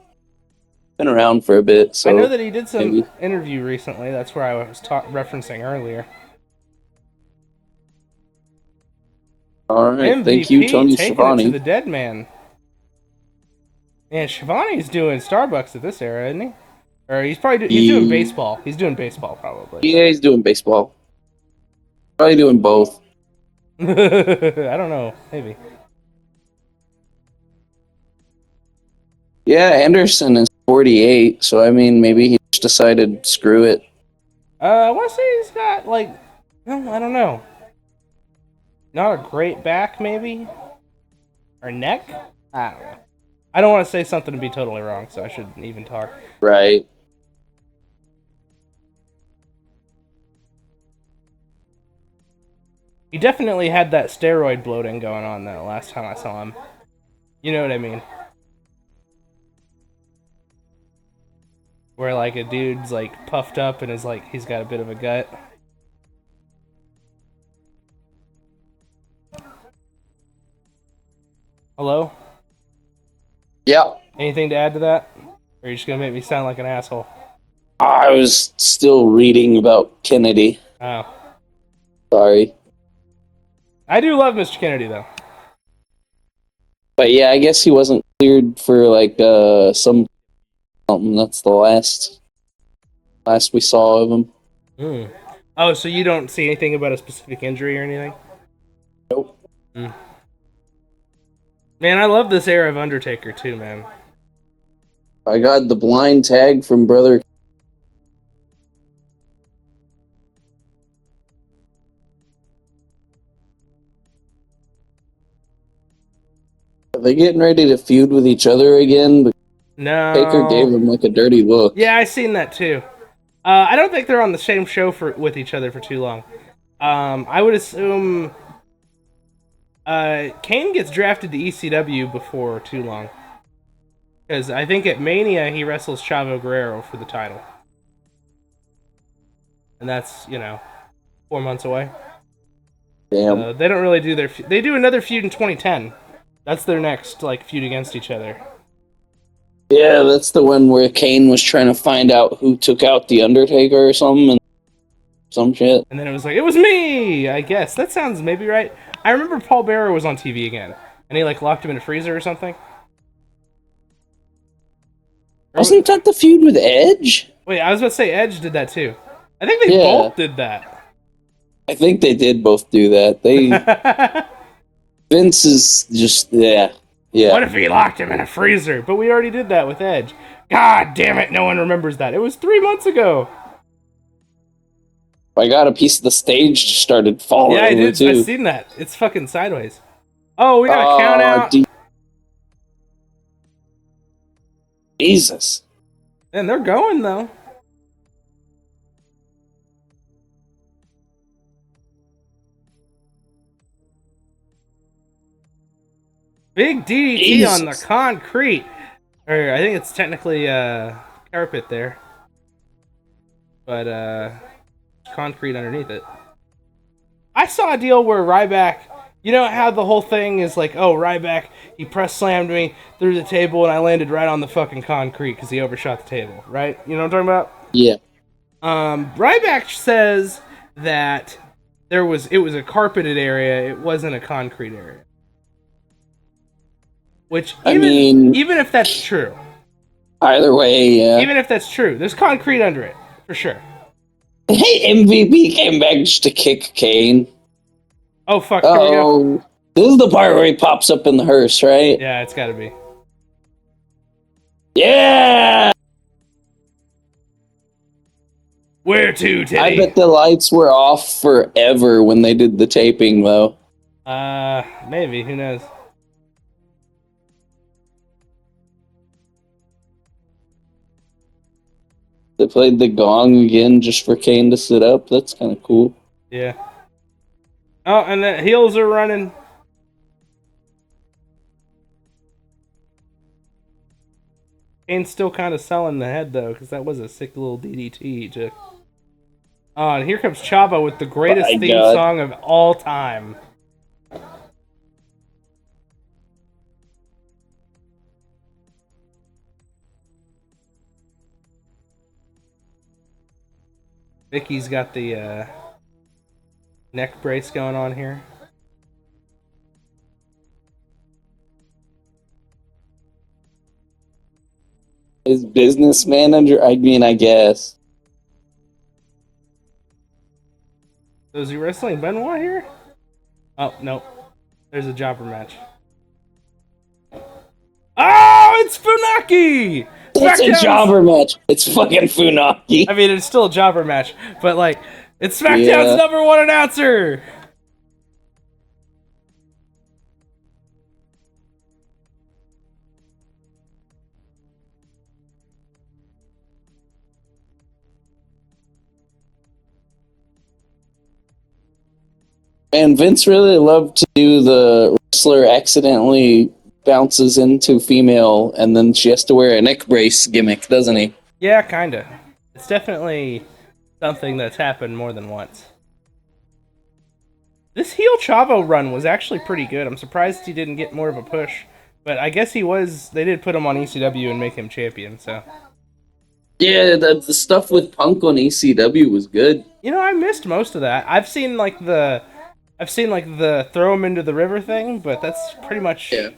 been around for a bit. So I know that he did some maybe. interview recently. That's where I was referencing earlier. All right, MVP thank you, Tony taking it to Schiavone. the dead man. Man, Shivani's doing Starbucks at this era, isn't he? Or he's probably he's doing baseball. He's doing baseball, probably. Yeah, he's doing baseball. Probably doing both. I don't know. Maybe. Yeah, Anderson is 48, so I mean, maybe he just decided, screw it. I want to say he's got, like, well, I don't know. Not a great back, maybe? Or neck? I don't know. I don't want to say something to be totally wrong, so I shouldn't even talk. Right. He definitely had that steroid bloating going on, though, last time I saw him. You know what I mean? Where, like, a dude's, like, puffed up and is, like, he's got a bit of a gut. Hello? Yeah. Anything to add to that? Or are you just gonna make me sound like an asshole? I was still reading about Kennedy. Oh. Sorry. I do love Mr. Kennedy, though. But yeah, I guess he wasn't cleared for like something. That's the last we saw of him. Mm. Oh, so you don't see anything about a specific injury or anything? Nope. Mm. Man, I love this era of Undertaker too, man. I got the blind tag from Brother. Are they getting ready to feud with each other again? But No. Taker gave him like a dirty look. Yeah, I seen that too. I don't think they're on the same show with each other for too long. I would assume Kane gets drafted to ECW before too long. Because I think at Mania he wrestles Chavo Guerrero for the title. And that's, 4 months away. Damn. They don't really do they do another feud in 2010. That's their next, feud against each other. Yeah, that's the one where Kane was trying to find out who took out the Undertaker or something, and some shit. And then it was like, it was me! I guess. That sounds maybe right. I remember Paul Bearer was on TV again. And he, locked him in a freezer or something. Wasn't that the feud with Edge? Wait, I was about to say Edge did that too. I think they Yeah. both did that. I think they did both do that. Vince is just yeah. What if he locked him in a freezer? But we already did that with Edge. God damn it, no one remembers that. It was 3 months ago. I got a piece of the stage just started falling Yeah, I over did. too. I've seen that. It's fucking sideways. Oh, we got a count out. Jesus. And they're going though. Big DDT on the Jesus. concrete. Or I think it's technically carpet there. But concrete underneath it. I saw a deal where Ryback, you know how the whole thing is like, oh, Ryback, he press slammed me through the table and I landed right on the fucking concrete because he overshot the table, right? You know what I'm talking about? Yeah. Ryback says that it was a carpeted area, it wasn't a concrete area. Which, even if that's true. Either way, yeah. Even if that's true, there's concrete under it, for sure. Hey, MVP came back just to kick Kane. Oh, fuck, here we go. This is the part where he pops up in the hearse, right? Yeah, it's gotta be. Yeah! Where to, Teddy? I bet the lights were off forever when they did the taping, though. Maybe, who knows? They played the gong again just for Kane to sit up. That's kind of cool. Yeah. Oh, and the heels are running. Kane's still kind of selling the head, though, because that was a sick little DDT he took. Oh, and here comes Chavo with the greatest theme song of all time. Vicky's got the neck brace going on here. His business manager? I mean, I guess. So is he wrestling Benoit here? Oh, no. There's a jobber match. Oh, it's Funaki! It's a jobber match. It's fucking Funaki. I mean, it's still a jobber match, but like, it's SmackDown's #1 announcer! Man, Vince really loved to do the wrestler accidentally bounces into female and then she has to wear a neck brace gimmick, doesn't he? Yeah, kinda. It's definitely something that's happened more than once. This heel Chavo run was actually pretty good. I'm surprised he didn't get more of a push. But I guess he was... They did put him on ECW and make him champion, so... Yeah, the stuff with Punk on ECW was good. You know, I missed most of that. I've seen, like, the throw him into the river thing, but that's pretty much... Yeah.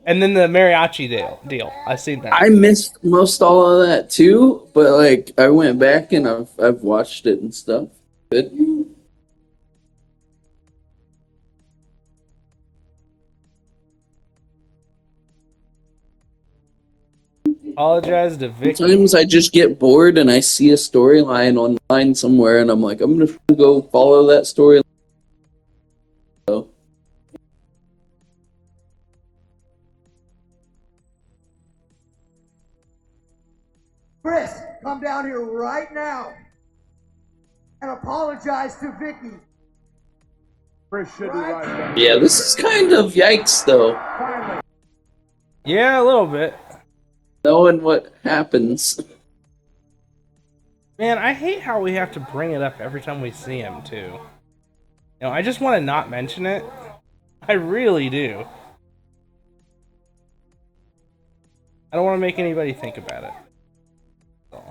And then the mariachi deal. I've seen that. I missed most all of that too, but like I went back and I've watched it and stuff. Good. Apologize to Vicky. Sometimes I just get bored and I see a storyline online somewhere and I'm like, I'm gonna go follow that story. So. Chris, come down here right now and apologize to Vicky. Chris should be right back. Yeah, this is kind of yikes though. Yeah, a little bit. Knowing what happens. Man, I hate how we have to bring it up every time we see him, too. You know, I just want to not mention it. I really do. I don't want to make anybody think about it. So,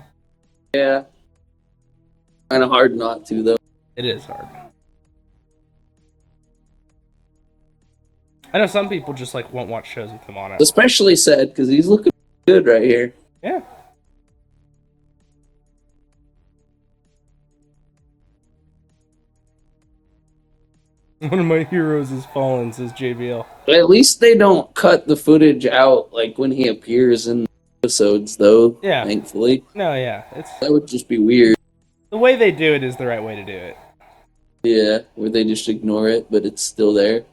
Yeah. Kind of hard not to though. it is hard. I know some people just like won't watch shows with him on it. Especially sad because he's looking good right here. Yeah. One of my heroes has fallen, says JBL. At least they don't cut the footage out like when he appears in episodes, though. Yeah. Thankfully, No, yeah, it's that would just be weird. the way they do it is the right way to do it. Yeah, where they just ignore it, but it's still there.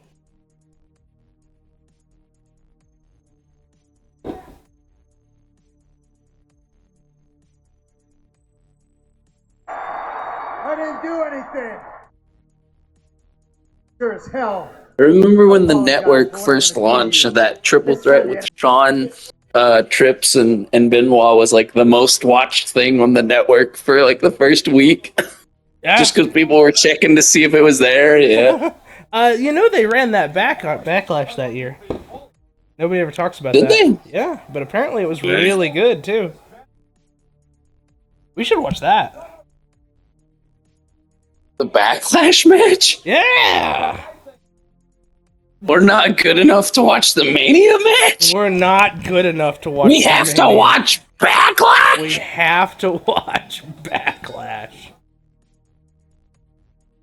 I didn't do anything. Sure as hell. I remember when the network first launched that triple threat with Sean, Trips, and Benoit was like the most watched thing on the network for like the first week. Yeah. Just because people were checking to see if it was there. Yeah. They ran that backlash that year. Nobody ever talks about Did that. they? Yeah, but apparently it was really good too. We should watch that. The backlash match? Yeah. We're not good enough to watch the Mania match? We're not good enough to watch. We have to watch Backlash? We have to watch Backlash.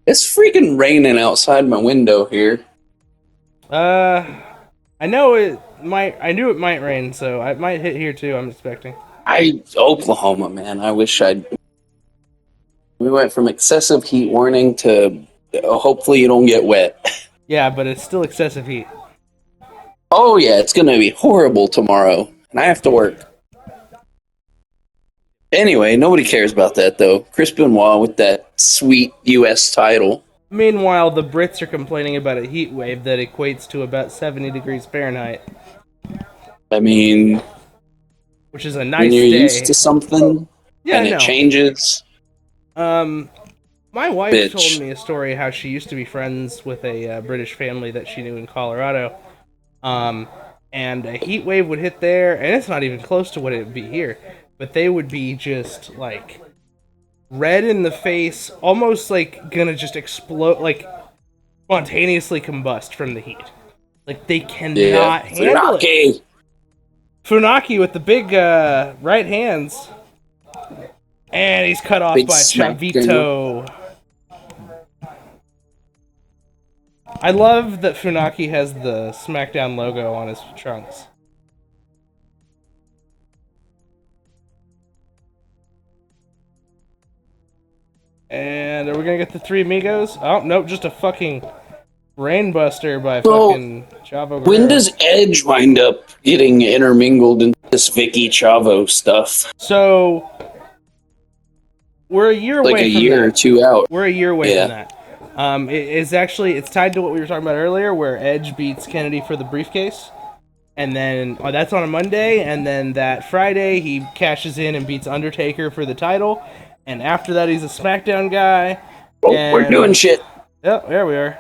It's freaking raining outside my window here. I know it might. I knew it might rain, so it might hit here too. I'm expecting. Oklahoma, man. I wish I'd. We went from excessive heat warning to hopefully you don't get wet. Yeah, but it's still excessive heat. Oh yeah, it's gonna be horrible tomorrow, and I have to work. Anyway, nobody cares about that though. Chris Benoit with that sweet U.S. title. Meanwhile, the Brits are complaining about a heat wave that equates to about 70 degrees Fahrenheit, I mean, which is a nice when you're day. used to something Yeah, and no. it changes. My wife Bitch. told me a story how she used to be friends with a British family that she knew in Colorado. And a heat wave would hit there, and it's not even close to what it would be here, but they would be just like red in the face, almost like gonna just explode, like spontaneously combust from the heat. Like they cannot handle it. Funaki with the big right hands, and he's cut off Big by smack Chavito. I love that Funaki has the Smackdown logo on his trunks. And are we gonna get the Three Amigos? Oh, nope, just a fucking Rainbuster by fucking Chavo Guerrero. When does Edge wind up getting intermingled in this Vicky Chavo stuff? So, we're a year Like away a from year that. or two out. We're a year away Yeah. from that. It's tied to what we were talking about earlier, where Edge beats Kennedy for the briefcase, and then that's on a Monday, and then that Friday he cashes in and beats Undertaker for the title, and after that he's a SmackDown guy. Oh, and... we're doing shit. Yep, there we are.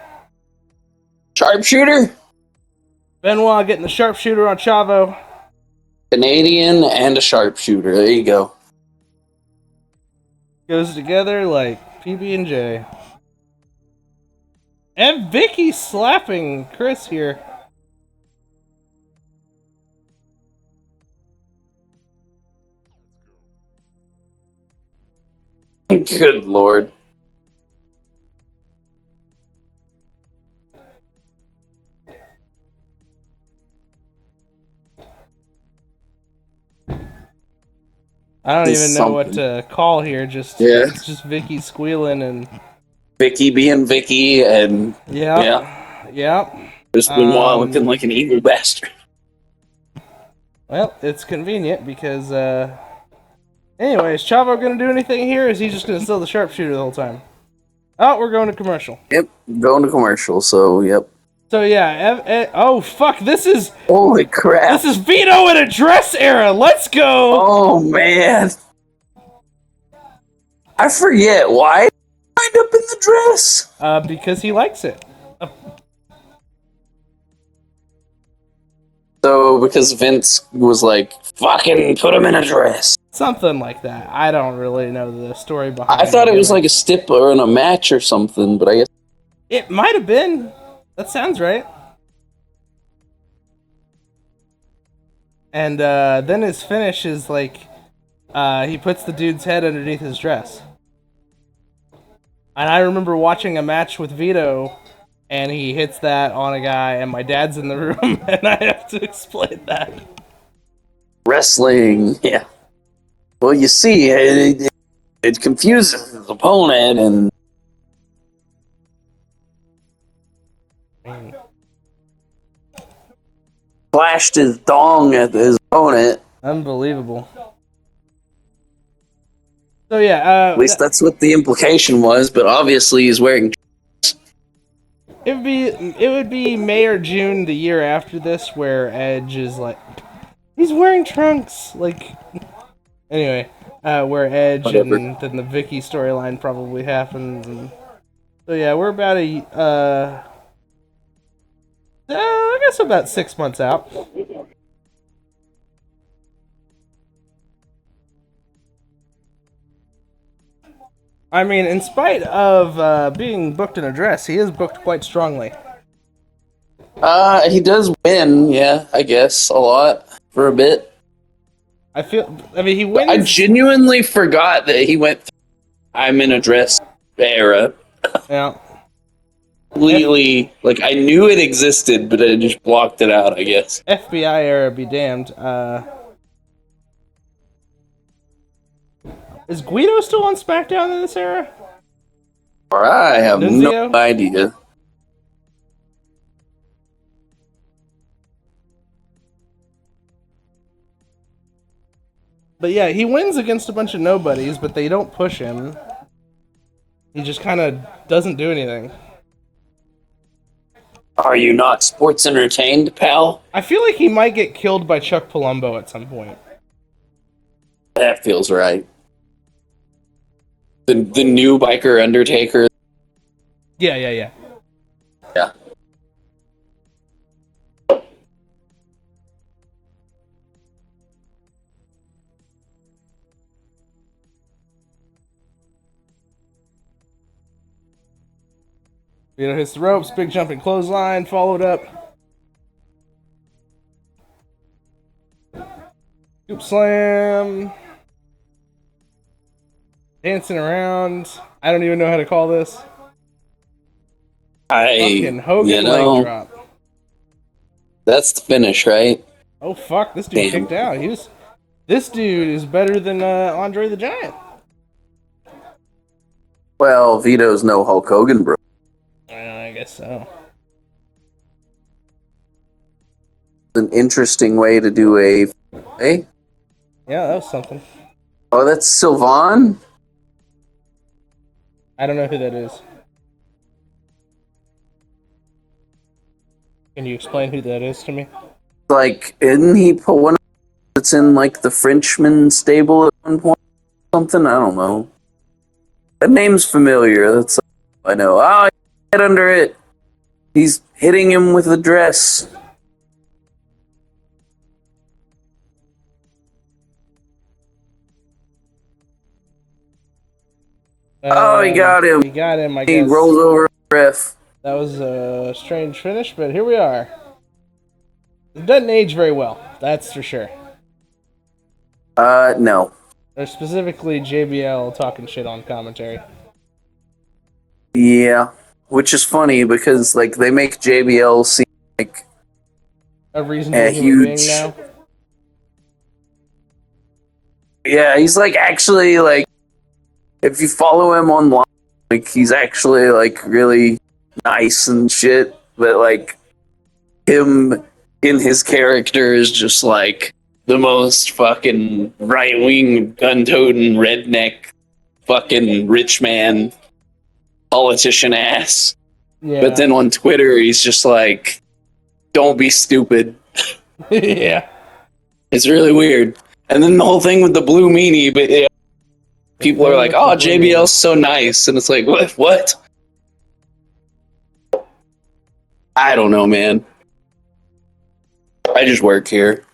Sharpshooter, Benoit getting the sharpshooter on Chavo. Canadian, and a sharpshooter. There you go. Goes together like PB&J. And Vicky slapping Chris here. Good lord. I don't It's even know what something. to call here. It's just Vicky squealing and Vicky being Vicky, and yeah. Chris Benoit looking like an evil bastard. Well, it's convenient because anyway, is Chavo gonna do anything here? Or is he just gonna sell the sharpshooter the whole time? Oh, we're going to commercial. Yep, going to commercial. So yep. So yeah, oh fuck, this is Holy crap! This is Vito in a dress era. Let's go. Oh man, I forget why did he wind up in the dress. Because he likes it. So because Vince was like, "Fucking put him in a dress." Something like that. I don't really know the story behind it. I thought it was like a stip or in a match or something, but I guess It might have been. That sounds right. And then his finish is like, he puts the dude's head underneath his dress. And I remember watching a match with Vito, and he hits that on a guy, and my dad's in the room, and I have to explain that. Wrestling, yeah. Well, you see, it confuses his opponent, and flashed his dong at his opponent. Unbelievable. So yeah, At least that's what the implication was, but obviously he's wearing... it would be May or June the year after this where Edge is like, he's wearing trunks. Like, anyway, where Edge Whatever. and then the Vicky storyline probably happens, and so yeah, we're about I guess about 6 months out. I mean, in spite of being booked in a dress, he is booked quite strongly. He does win, yeah, I guess, a lot, for a bit. I mean, he wins. I genuinely forgot that he went through I'm in a dress era. Yeah. Completely, like, I knew it existed, but I just blocked it out, I guess. FBI era be damned. Is Guido still on SmackDown in this era? Or I have Nunzio? no idea. But yeah, he wins against a bunch of nobodies, but they don't push him. He just kind of doesn't do anything. Are you not sports entertained, pal? I feel like he might get killed by Chuck Palumbo at some point. That feels right. The new biker Undertaker. Yeah. Yeah. Vito hits the ropes, big jumping clothesline, followed up. Scoop slam. Dancing around. I don't even know how to call this. Fucking Hogan leg drop. That's the finish, right? Oh fuck, this dude kicked out. This dude is better than Andre the Giant. Well, Vito's no Hulk Hogan, bro. I guess so. An interesting way to do a... Hey? Yeah, that was something. Oh, that's Sylvan? I don't know who that is. Can you explain who that is to me? Like, isn't he one that's in, like, the Frenchman stable at one point? Something? I don't know. That name's familiar. That's I know. Ah, get under it. He's hitting him with the dress. Oh, he got him. He got him, I He guess. rolls over the ref. That was a strange finish, but here we are. It doesn't age very well, that's for sure. No. Or specifically JBL talking shit on commentary. Yeah. Which is funny because, like, they make JBL seem like A reasonable human being now. Yeah, he's, like, actually, like, if you follow him online, like, he's actually, like, really nice and shit, but, like, him in his character is just, like, the most fucking right-wing, gun-toting, redneck, fucking rich man, politician ass. Yeah. But then on Twitter, he's just like, don't be stupid. Yeah. It's really weird. And then the whole thing with the blue meanie, but yeah, people are like, oh, JBL's so nice. And it's like, what? I don't know, man. I just work here.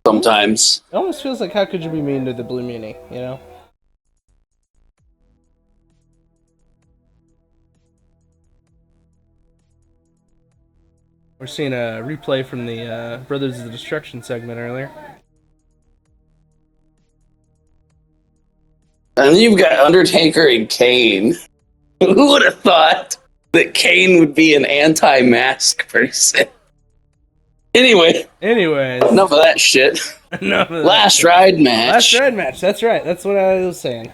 Sometimes. It almost feels like, how could you be mean to the blue meanie, you know? We're seeing a replay from the Brothers of the Destruction segment earlier. And then you've got Undertaker and Kane. Who would have thought that Kane would be an anti-mask person? Anyway, Anyways, enough of that shit. enough of that. Last ride match. Last ride match. That's right. That's what I was saying.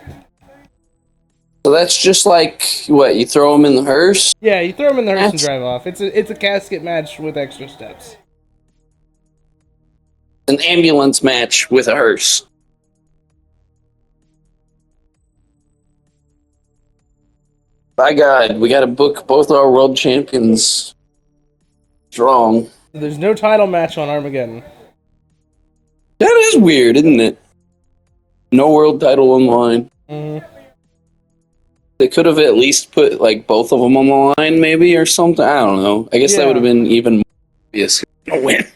So that's just like what, you throw him in the hearse? Yeah, you throw him in the hearse and That's- drive off. It's a casket match with extra steps. An ambulance match with a hearse. By God, we got to book both our world champions strong. There's no title match on Armageddon. That is weird, isn't it? No world title on the line. Mm-hmm. They could have at least put like both of them on the line, maybe, or something. I don't know. I guess Yeah. that would have been even more obvious who's gonna win.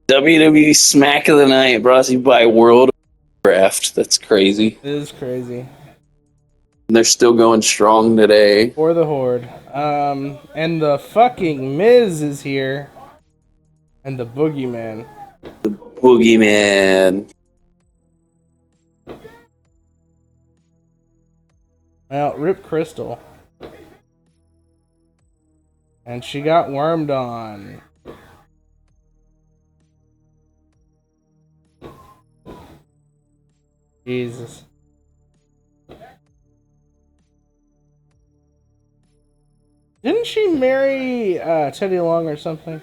WWE Smack of the Night brought to you by World of Warcraft. That's crazy. It is crazy. And they're still going strong today. For the Horde. And the fucking Miz is here. And the Boogeyman. Boogeyman. Well, Rip Crystal. And she got wormed on. Jesus. Didn't she marry Teddy Long or something?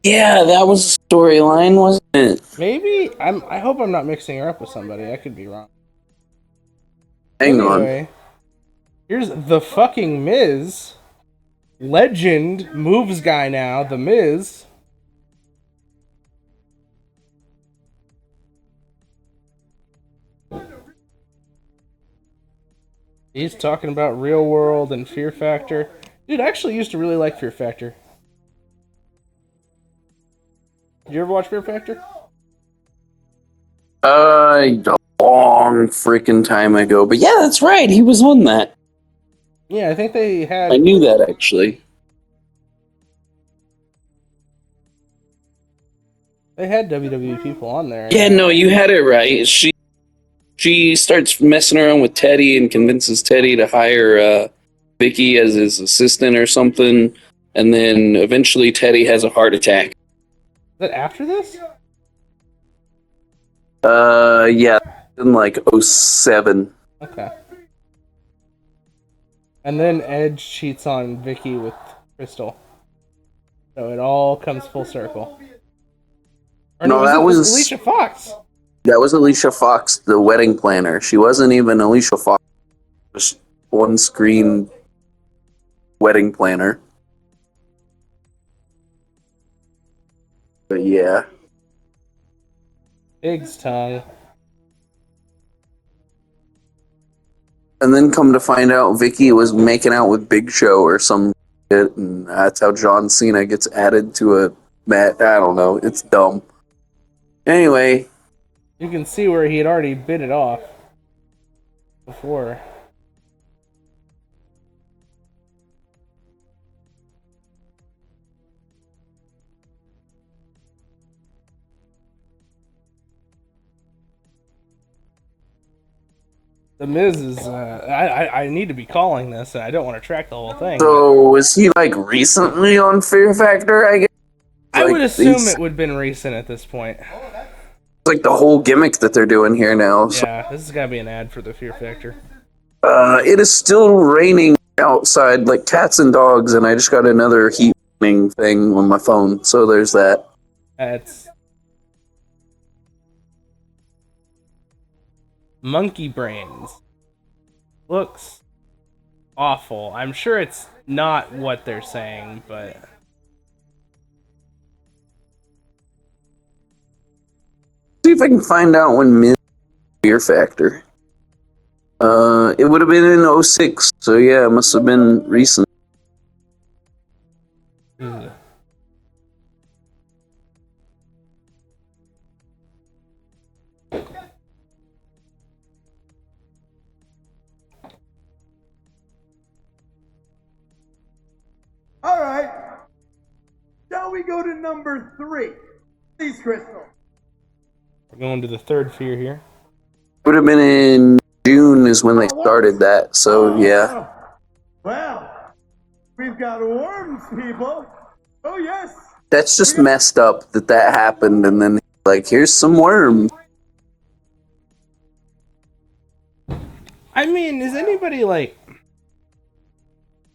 Yeah, that was a storyline, wasn't it? Maybe? I hope I'm not mixing her up with somebody. I could be wrong. Hang on. Anyway, here's the fucking Miz. Legend moves guy now, the Miz. He's talking about Real World and Fear Factor. Dude, I actually used to really like Fear Factor. Did you ever watch Fear Factor? A long freaking time ago. But yeah, that's right. He was on that. Yeah, I think they had... I knew that, actually. They had WWE people on there. Yeah, no, you had it right. She starts messing around with Teddy and convinces Teddy to hire Vicky as his assistant or something. And then eventually Teddy has a heart attack. Is that after this? Yeah, in like 07. Okay. And then Edge cheats on Vicky with Crystal. So it all comes full circle. Or No, that was Alicia Fox. That was Alicia Fox, the wedding planner. She wasn't even Alicia Fox. Just one screen wedding planner. But yeah. Big's tongue. And then come to find out Vicky was making out with Big Show or some shit, and that's how John Cena gets added to a match. I don't know. It's dumb. Anyway. You can see where he had already bit it off before. The Miz is, I need to be calling this. I don't want to track the whole thing. So, was he like recently on Fear Factor, I guess? I Like, would assume these- it would have been recent at this point. It's like the whole gimmick that they're doing here now. So, Yeah, this has got to be an ad for the Fear Factor. it is still raining outside like cats and dogs, and I just got another heat warning thing on my phone. So there's that. It's Monkey Brains. Looks awful. I'm sure it's not what they're saying, but See if I can find out when Miz Fear Factor. It would have been in 06, so yeah, it must have been recent. ugh. All right. Shall we go to number 3? Please, Crystal. We're going to the third fear here. Would have been in June is when they started that, so yeah. Well, we've got worms, people. Oh, yes. That's just messed up that happened, and then, like, here's some worms. I mean, is anybody, like,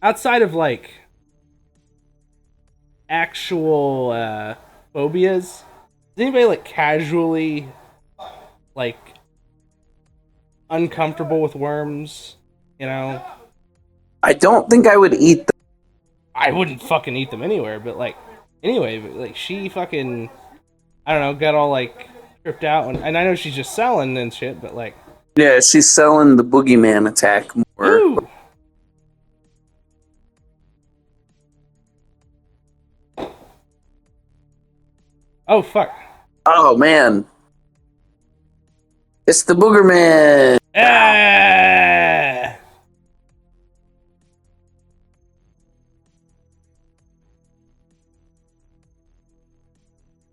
outside of, like, actual phobias, is anybody, like, casually, like, uncomfortable with worms? You know? I don't think I would eat them. I wouldn't fucking eat them anywhere, but, like, anyway, but, like, she fucking, I don't know, got all, like, tripped out, and I know she's just selling and shit, but, like, Yeah, she's selling the boogeyman attack more. ooh. Oh, fuck. Oh, man. It's the Boogerman! Ah!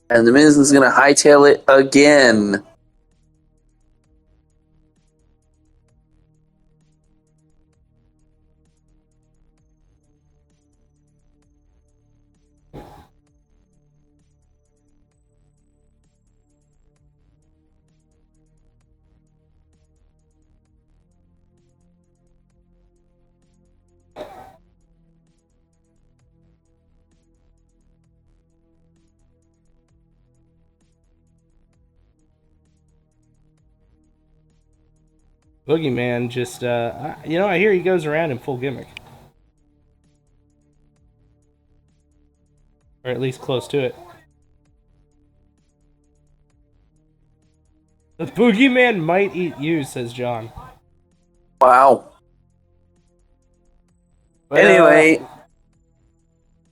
And the Miz is gonna hightail it again. Boogeyman just, you know, I hear he goes around in full gimmick. Or at least close to it. The Boogeyman might eat you, says John. Wow. But, Anyway.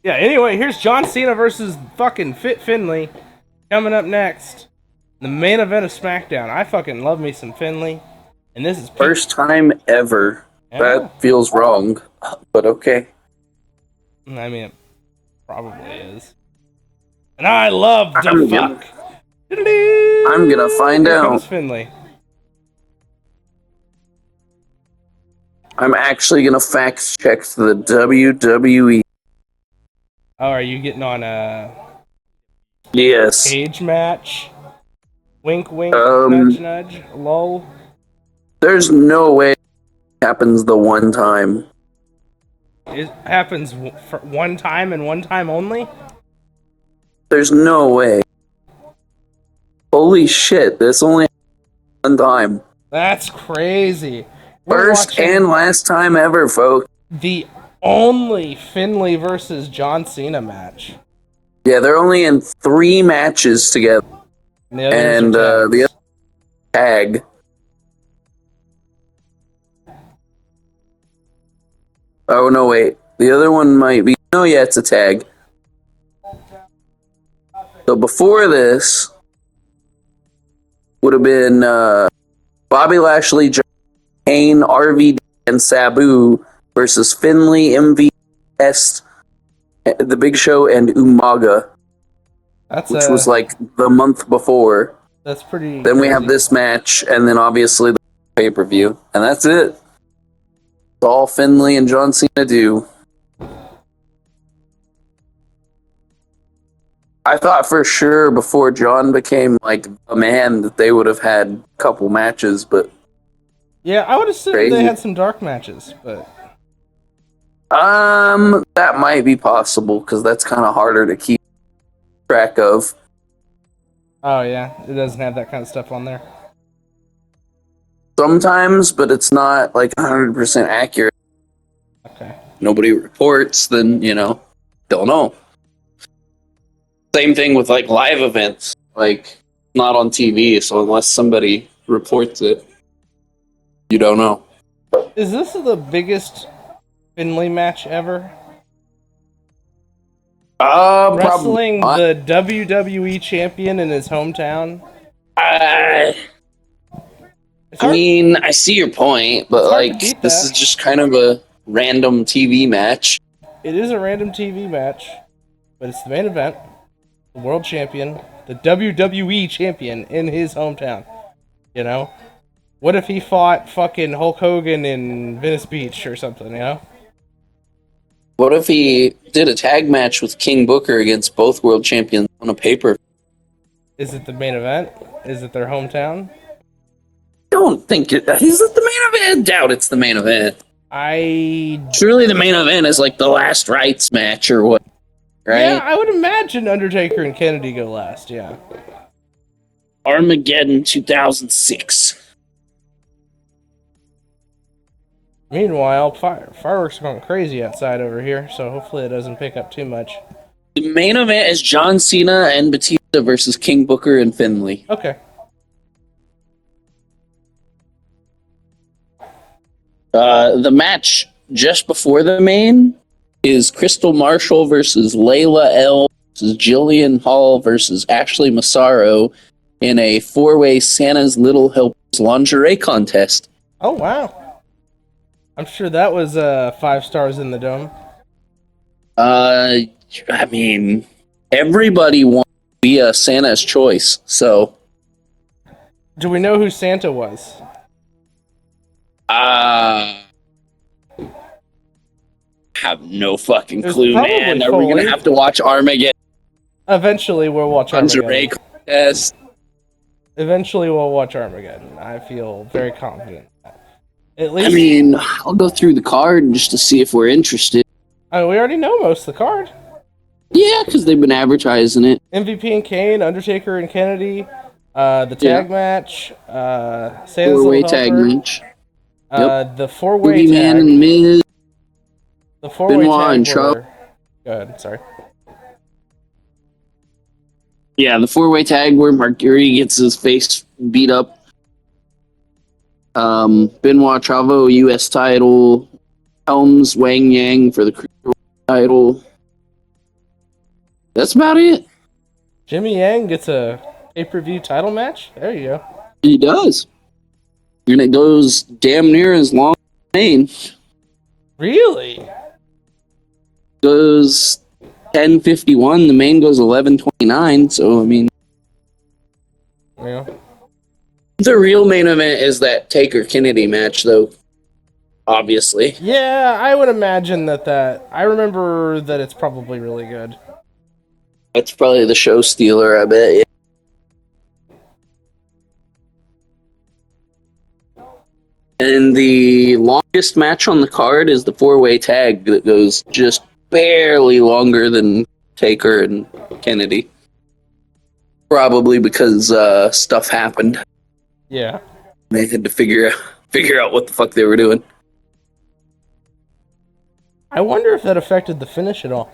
Yeah, anyway, here's John Cena versus fucking Fit Finlay coming up next. The main event of SmackDown. I fucking love me some Finlay. And this is First time ever. Yeah. That feels wrong, but okay. I mean, it probably is. And I love the I'm fuck. I'm gonna find Here out. comes Finlay. I'm actually gonna fact check the WWE. Oh, are you getting on a Yes. cage match? Wink, wink, Um, nudge, nudge, lol. There's no way it happens the one time. It happens for one time and one time only? There's no way. Holy shit, this only happened one time. That's crazy. We're First watching and last time ever, folks. the only Finlay versus John Cena match. Yeah, they're only in 3 matches together. And the others And are the tags. other tag. Oh, no, wait. The other one might be... No, yeah, it's a tag. So before this would have been Bobby Lashley, John Kane, RVD, and Sabu versus Finlay, MVS, The Big Show, and Umaga, That's which was like the month before. that's pretty. Then we have crazy. this match, and then obviously the pay-per-view. And that's it. That's all Finlay and John Cena do. I thought for sure before John became like a man that they would have had a couple matches, but Yeah, I would assume Crazy. they had some dark matches, but that might be possible because that's kind of harder to keep track of. oh yeah, it doesn't have that kind of stuff on there. Sometimes, but it's not like 100% accurate. Okay. Nobody reports, then don't know. Same thing with like live events, like not on TV, so unless somebody reports it, you don't know. Is this the biggest Finlay match ever? Wrestling probably the WWE champion in his hometown? I It's hard- mean, I see your point, but It's hard to like beat this that. is just kind of a random TV match. It is a random TV match, but it's the main event. The world champion, the WWE champion in his hometown. You know? What if he fought fucking Hulk Hogan in Venice Beach or something, you know? What if he did a tag match with King Booker against both world champions on a paper? Is it the main event? Is it their hometown? Don't think it. Is it the main event? Doubt it's the main event. Surely the main event is like the last rights match or what, right? Yeah, I would imagine Undertaker and Kennedy go last, yeah. Armageddon 2006. Meanwhile, fireworks are going crazy outside over here, so hopefully it doesn't pick up too much. The main event is John Cena and Batista versus King Booker and Finlay. Okay. The match just before the main is Crystal Marshall versus Layla L versus Jillian Hall versus Ashley Massaro in a 4-way Santa's Little Helpers lingerie contest. Oh, wow. I'm sure that was 5 stars in the dome. I mean, everybody wants to be a Santa's choice, so... Do we know who Santa was? Have no fucking There's clue, probably man. Are we Foley. gonna have to watch Armageddon? Eventually we'll watch Lingerie Armageddon. contest? Eventually we'll watch Armageddon. I feel very confident. At least... I mean, I'll go through the card just to see if we're interested. we already know most of the card. Yeah, because they've been advertising it. MVP and Kane, Undertaker and Kennedy, the tag match, Santa's Four-way Little tag Helper, match. the 4-way Boogeyman tag. and Miz. The 4-way Benoit tag and Shaw. were... Go ahead, sorry. Yeah, the 4-way tag where Mercury gets his face beat up. Benoit Chavo, U.S. title. Helms Wang Yang for the Cruiserweight title. That's about it. Jimmy Yang gets a pay-per-view title match? There you go. He does. And it goes damn near as long as the main. Really? Goes 10:51. The main goes 11:29. So, I mean... Yeah. The real main event is that Taker-Kennedy match, though. Obviously. Yeah, I would imagine that... I remember that it's probably really good. That's probably the show stealer, I bet. Yeah. And the longest match on the card is the 4-way tag that goes just barely longer than Taker and Kennedy. Probably because stuff happened. Yeah. They had to figure out what the fuck they were doing. I wonder if that affected the finish at all.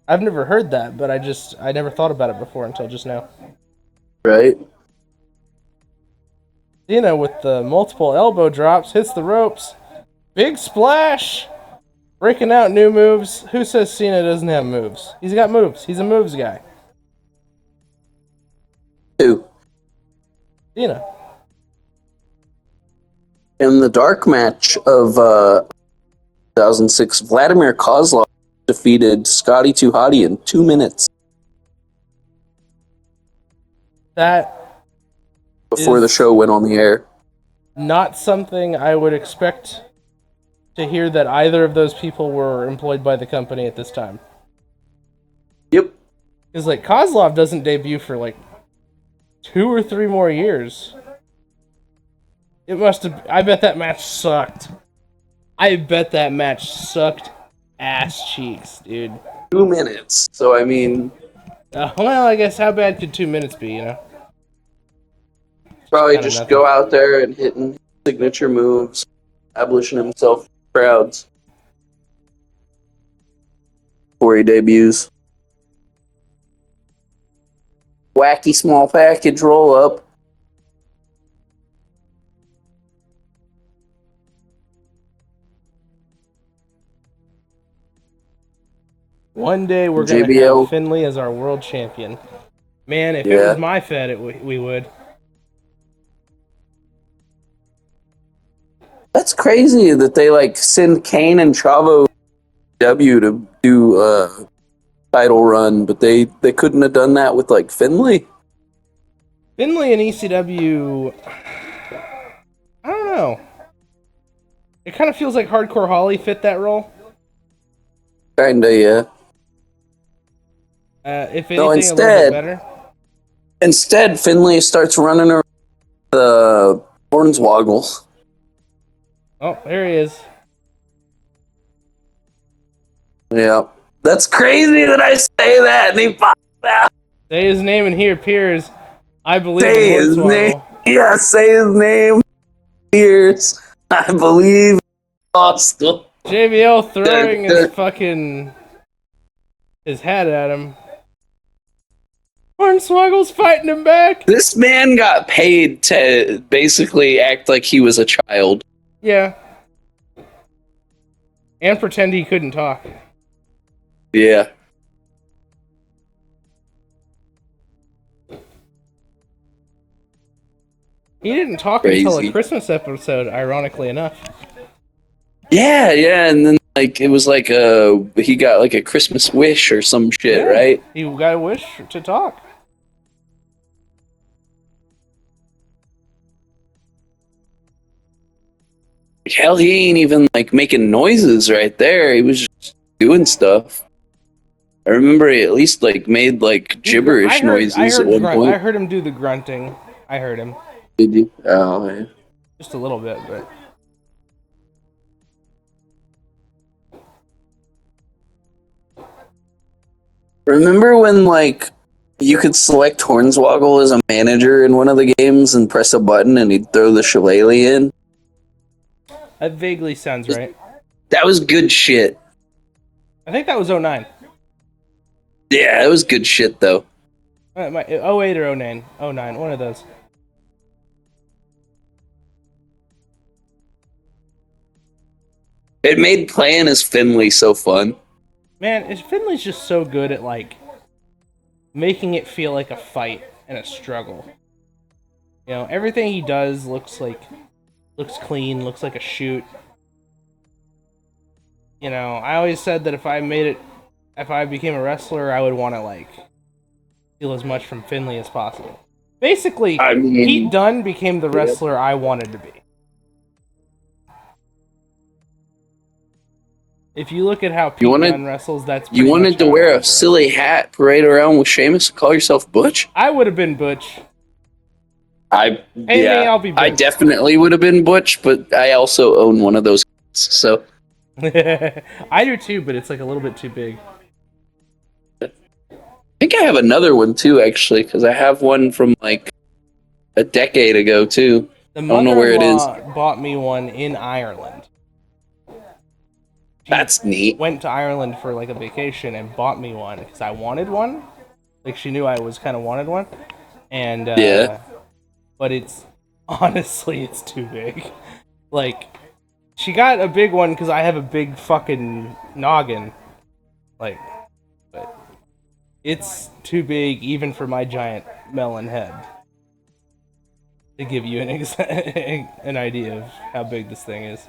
I've never heard that, but I never thought about it before until just now. Right? Cena with the multiple elbow drops, hits the ropes. Big splash! Breaking out new moves. Who says Cena doesn't have moves? He's got moves. He's a moves guy. Who? Cena. In the dark match of 2006, Vladimir Kozlov defeated Scotty 2 Hotty in 2 minutes That before is the show went on the air. not something I would expect to hear that either of those people were employed by the company at this time. Yep. Because, like, Kozlov doesn't debut for, like, 2 or 3 more years. It must have... I bet that match sucked. I bet that match sucked ass cheeks, dude. 2 minutes. So, I mean... Well, I guess how bad could 2 minutes be, you know? Probably Kinda just nothing. go out there and hitting signature moves, establishing himself in crowds before he debuts. Wacky small package roll up. One day we're going to JBL. have Finlay as our world champion. Man, if it Yeah. was my Fed, we would. That's crazy that they like send Kane and Chavo W to do title run, but they couldn't have done that with like Finlay. Finlay and ECW, I don't know. It kind of feels like Hardcore Holly fit that role. Kinda, yeah. If anything, No, a little bit better. Instead, Finlay starts running around the Hornswoggle. Oh, there he is. Yeah. That's crazy that I say that and he pops out. Say his name and he appears. I believe Say in his name. Hornswoggle. Yeah, say his name. Here's, I believe, hostile. JBL throwing his hat at him. Hornswoggle's fighting him back. This man got paid to basically act like he was a child. Yeah. And pretend he couldn't talk. Yeah. He didn't talk Crazy. until a Christmas episode, ironically enough. Yeah, and then like it was like he got like a Christmas wish or some shit, Yeah, right? He got a wish to talk. Hell, he ain't even like making noises right there. He was just doing stuff. I remember he at least like made like gibberish noises at one point. I heard him do the grunting. I heard him. Did you? Oh, man. Just a little bit, but... Remember when like you could select Hornswoggle as a manager in one of the games and press a button and he'd throw the shillelagh in? That vaguely sounds right. That was good shit. I think that was 09. Yeah, that was good shit though. 08 or 09. 09, one of those. It made playing as Finlay so fun. Man, Finlay's just so good at, like, making it feel like a fight and a struggle. You know, everything he does looks clean, looks like a shoot. You know, I always said that if I became a wrestler, I would want to, like, steal as much from Finlay as possible. Basically, Pete Dunne became the wrestler I wanted to be. If you look at how Pete Dunne wrestles, that's pretty you wanted much to how wear I a wrestle. silly hat, parade around with Sheamus, and call yourself Butch? I would have been Butch. I'll be Butch. I definitely would have been Butch, but I also own one of those, so I do too, but it's like a little bit too big. I think I have another one too, actually, because I have one from like a decade ago too. The I don't know where it is. mother-in-law bought me one in Ireland. That's neat. Went to Ireland for like a vacation and bought me one because I wanted one. Like she knew I was kind of wanted one, and Yeah. But honestly it's too big. Like she got a big one because I have a big fucking noggin. Like, but it's too big even for my giant melon head. To give you an idea of how big this thing is.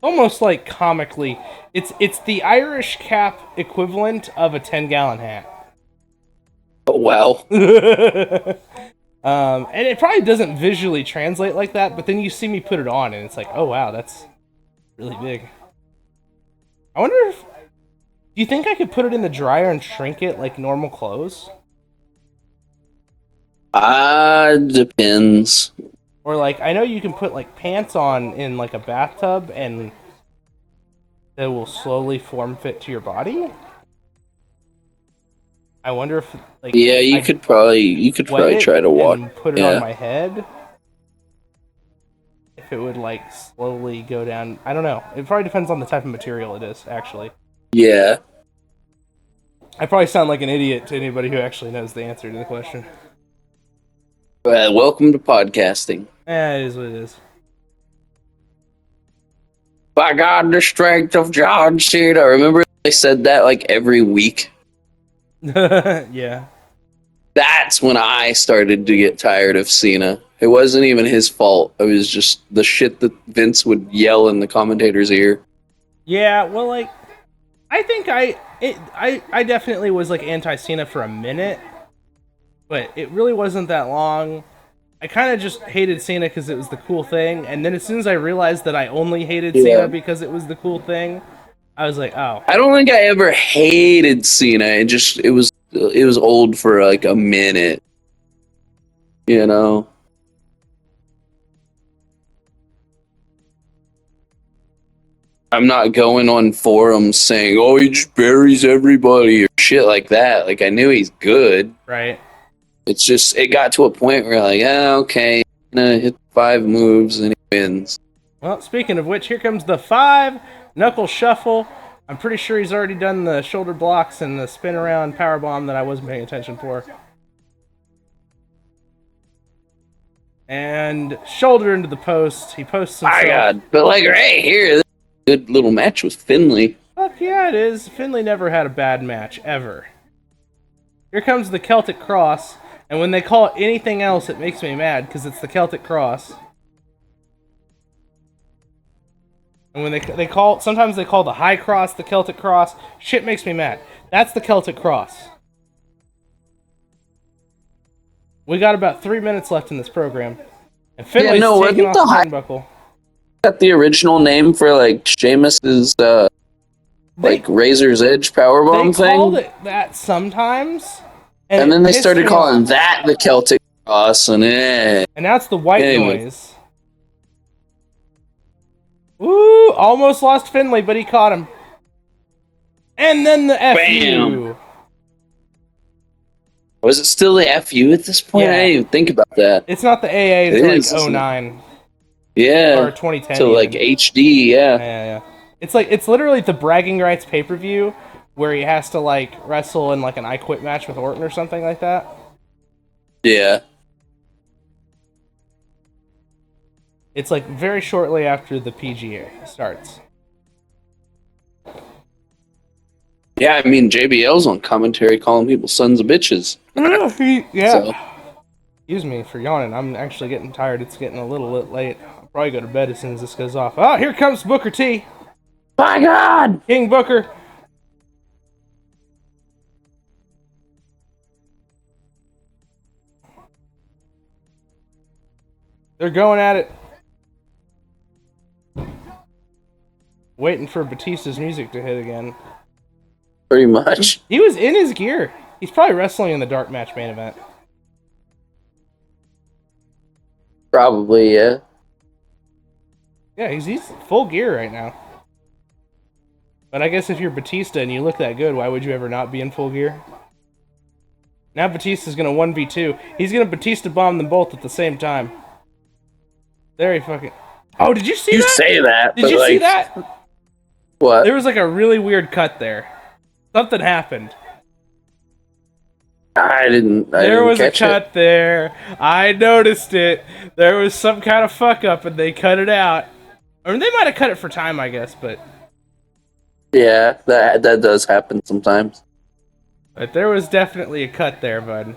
Almost like comically, it's the Irish cap equivalent of a 10-gallon hat. Oh wow! And it probably doesn't visually translate like that, but then you see me put it on, and it's like, oh wow, that's really big. I wonder if, do you think I could put it in the dryer and shrink it like normal clothes? Depends. Or like, I know you can put like pants on in like a bathtub and it will slowly form fit to your body. I wonder if like you could probably try to wash and put it on my head. If it would like slowly go down, I don't know. It probably depends on the type of material it is. Actually, Yeah. I probably sound like an idiot to anybody who actually knows the answer to the question. Welcome to podcasting. It is what it is. By God, the strength of John Cena. Remember they said that like every week? Yeah. That's when I started to get tired of Cena. It wasn't even his fault. It was just the shit that Vince would yell in the commentator's ear. Yeah, well, like, I think I definitely was like anti-Cena for a minute, but it really wasn't that long. I kind of just hated Cena because it was the cool thing, and then as soon as I realized that I only hated Cena because it was the cool thing, I was like, oh. I don't think I ever hated Cena. It was old for like a minute. You know? I'm not going on forums saying, "Oh, he just buries everybody" or shit like that. Like I knew he's good. Right. It's just it got to a point where like, okay, gonna hit 5 moves and he wins. Well, speaking of which, here comes the 5 knuckle shuffle. I'm pretty sure he's already done the shoulder blocks and the spin around power bomb that I wasn't paying attention for. And shoulder into the post. He posts himself. My God. But like right here, this is a good little match with Finlay. Fuck yeah, it is. Finlay never had a bad match, ever. Here comes the Celtic Cross. And when they call it anything else, it makes me mad, because it's the Celtic Cross. And when they call, sometimes they call the High Cross the Celtic Cross. Shit makes me mad. That's the Celtic Cross. We got about 3 minutes left in this program. And Finlay's taking off the turnbuckle. That the original name for like Sheamus's like Razor's Edge powerbomb thing? They called it that sometimes. And then they started calling that the Celtic Cross, and now it's the white noise. Woo! Almost lost Finlay, but he caught him. And then the FU. Was it still the FU at this point? Yeah. I didn't even think about that. It's not the AA until like 09. Yeah. Or 2010. So like HD, yeah. Yeah. It's literally the bragging rights pay-per-view where he has to like wrestle in like an I Quit match with Orton or something like that. Yeah. It's like very shortly after the PGA starts. Yeah, I mean JBL's on commentary calling people sons of bitches. Yeah. So. Excuse me for yawning. I'm actually getting tired. It's getting a little bit late. I'll probably go to bed as soon as this goes off. Oh, here comes Booker T. My God! King Booker. They're going at it. Waiting for Batista's music to hit again. Pretty much. He was in his gear. He's probably wrestling in the dark match main event. Probably, yeah. Yeah, he's full gear right now. But I guess if you're Batista and you look that good, why would you ever not be in full gear? Now Batista's gonna 1v2. He's gonna Batista bomb them both at the same time. There he fucking... Oh, did you see that? You say that, Did you see that? What? There was like a really weird cut there. Something happened. I didn't There was a catch cut it. there. I noticed it. There was some kind of fuck up and they cut it out. Or they might have cut it for time, I guess, but... Yeah, that does happen sometimes. But there was definitely a cut there, bud.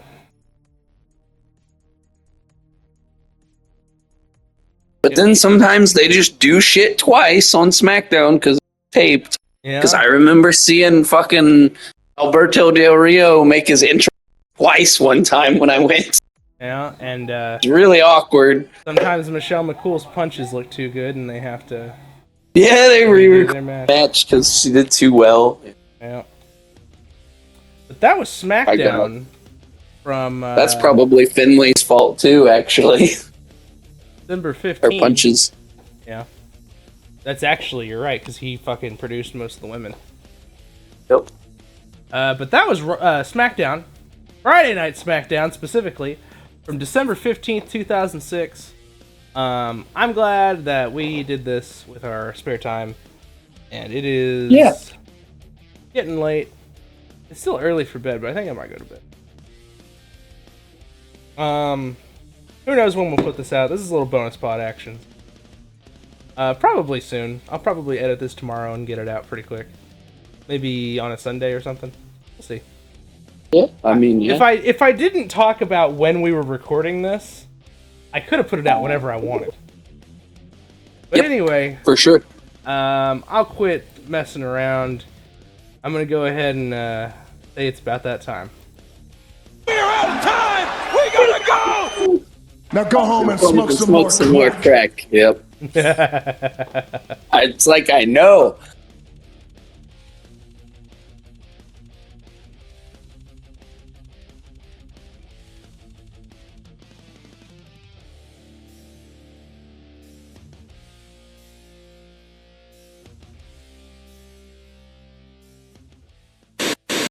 But then sometimes they just do shit twice on SmackDown because it's taped. Yeah. Because I remember seeing fucking Alberto Del Rio make his intro twice one time when I went. Yeah, and It's really awkward. sometimes Michelle McCool's punches look too good and they have to... Yeah, they redo their re-recorded match. the match because she did too well. Yeah. But that was SmackDown from... That's probably Finlay's fault too, actually. December 15th. Her punches. Yeah. That's actually, you're right, because he fucking produced most of the women. Yep. But that was SmackDown. Friday Night SmackDown, specifically, from December 15th, 2006. I'm glad that we did this with our spare time. And it is getting late. It's still early for bed, but I think I might go to bed. Who knows when we'll put this out. This is a little bonus pod action. Probably soon. I'll probably edit this tomorrow and get it out pretty quick. Maybe on a Sunday or something. We'll see. Yeah, I mean, yeah. If I didn't talk about when we were recording this, I could have put it out whenever I wanted. But anyway, for sure. I'll quit messing around I'm gonna go ahead and say it's about that time. We're out of time! We gotta go! Now go home and Smoke some more crack. Yep. It's like I know.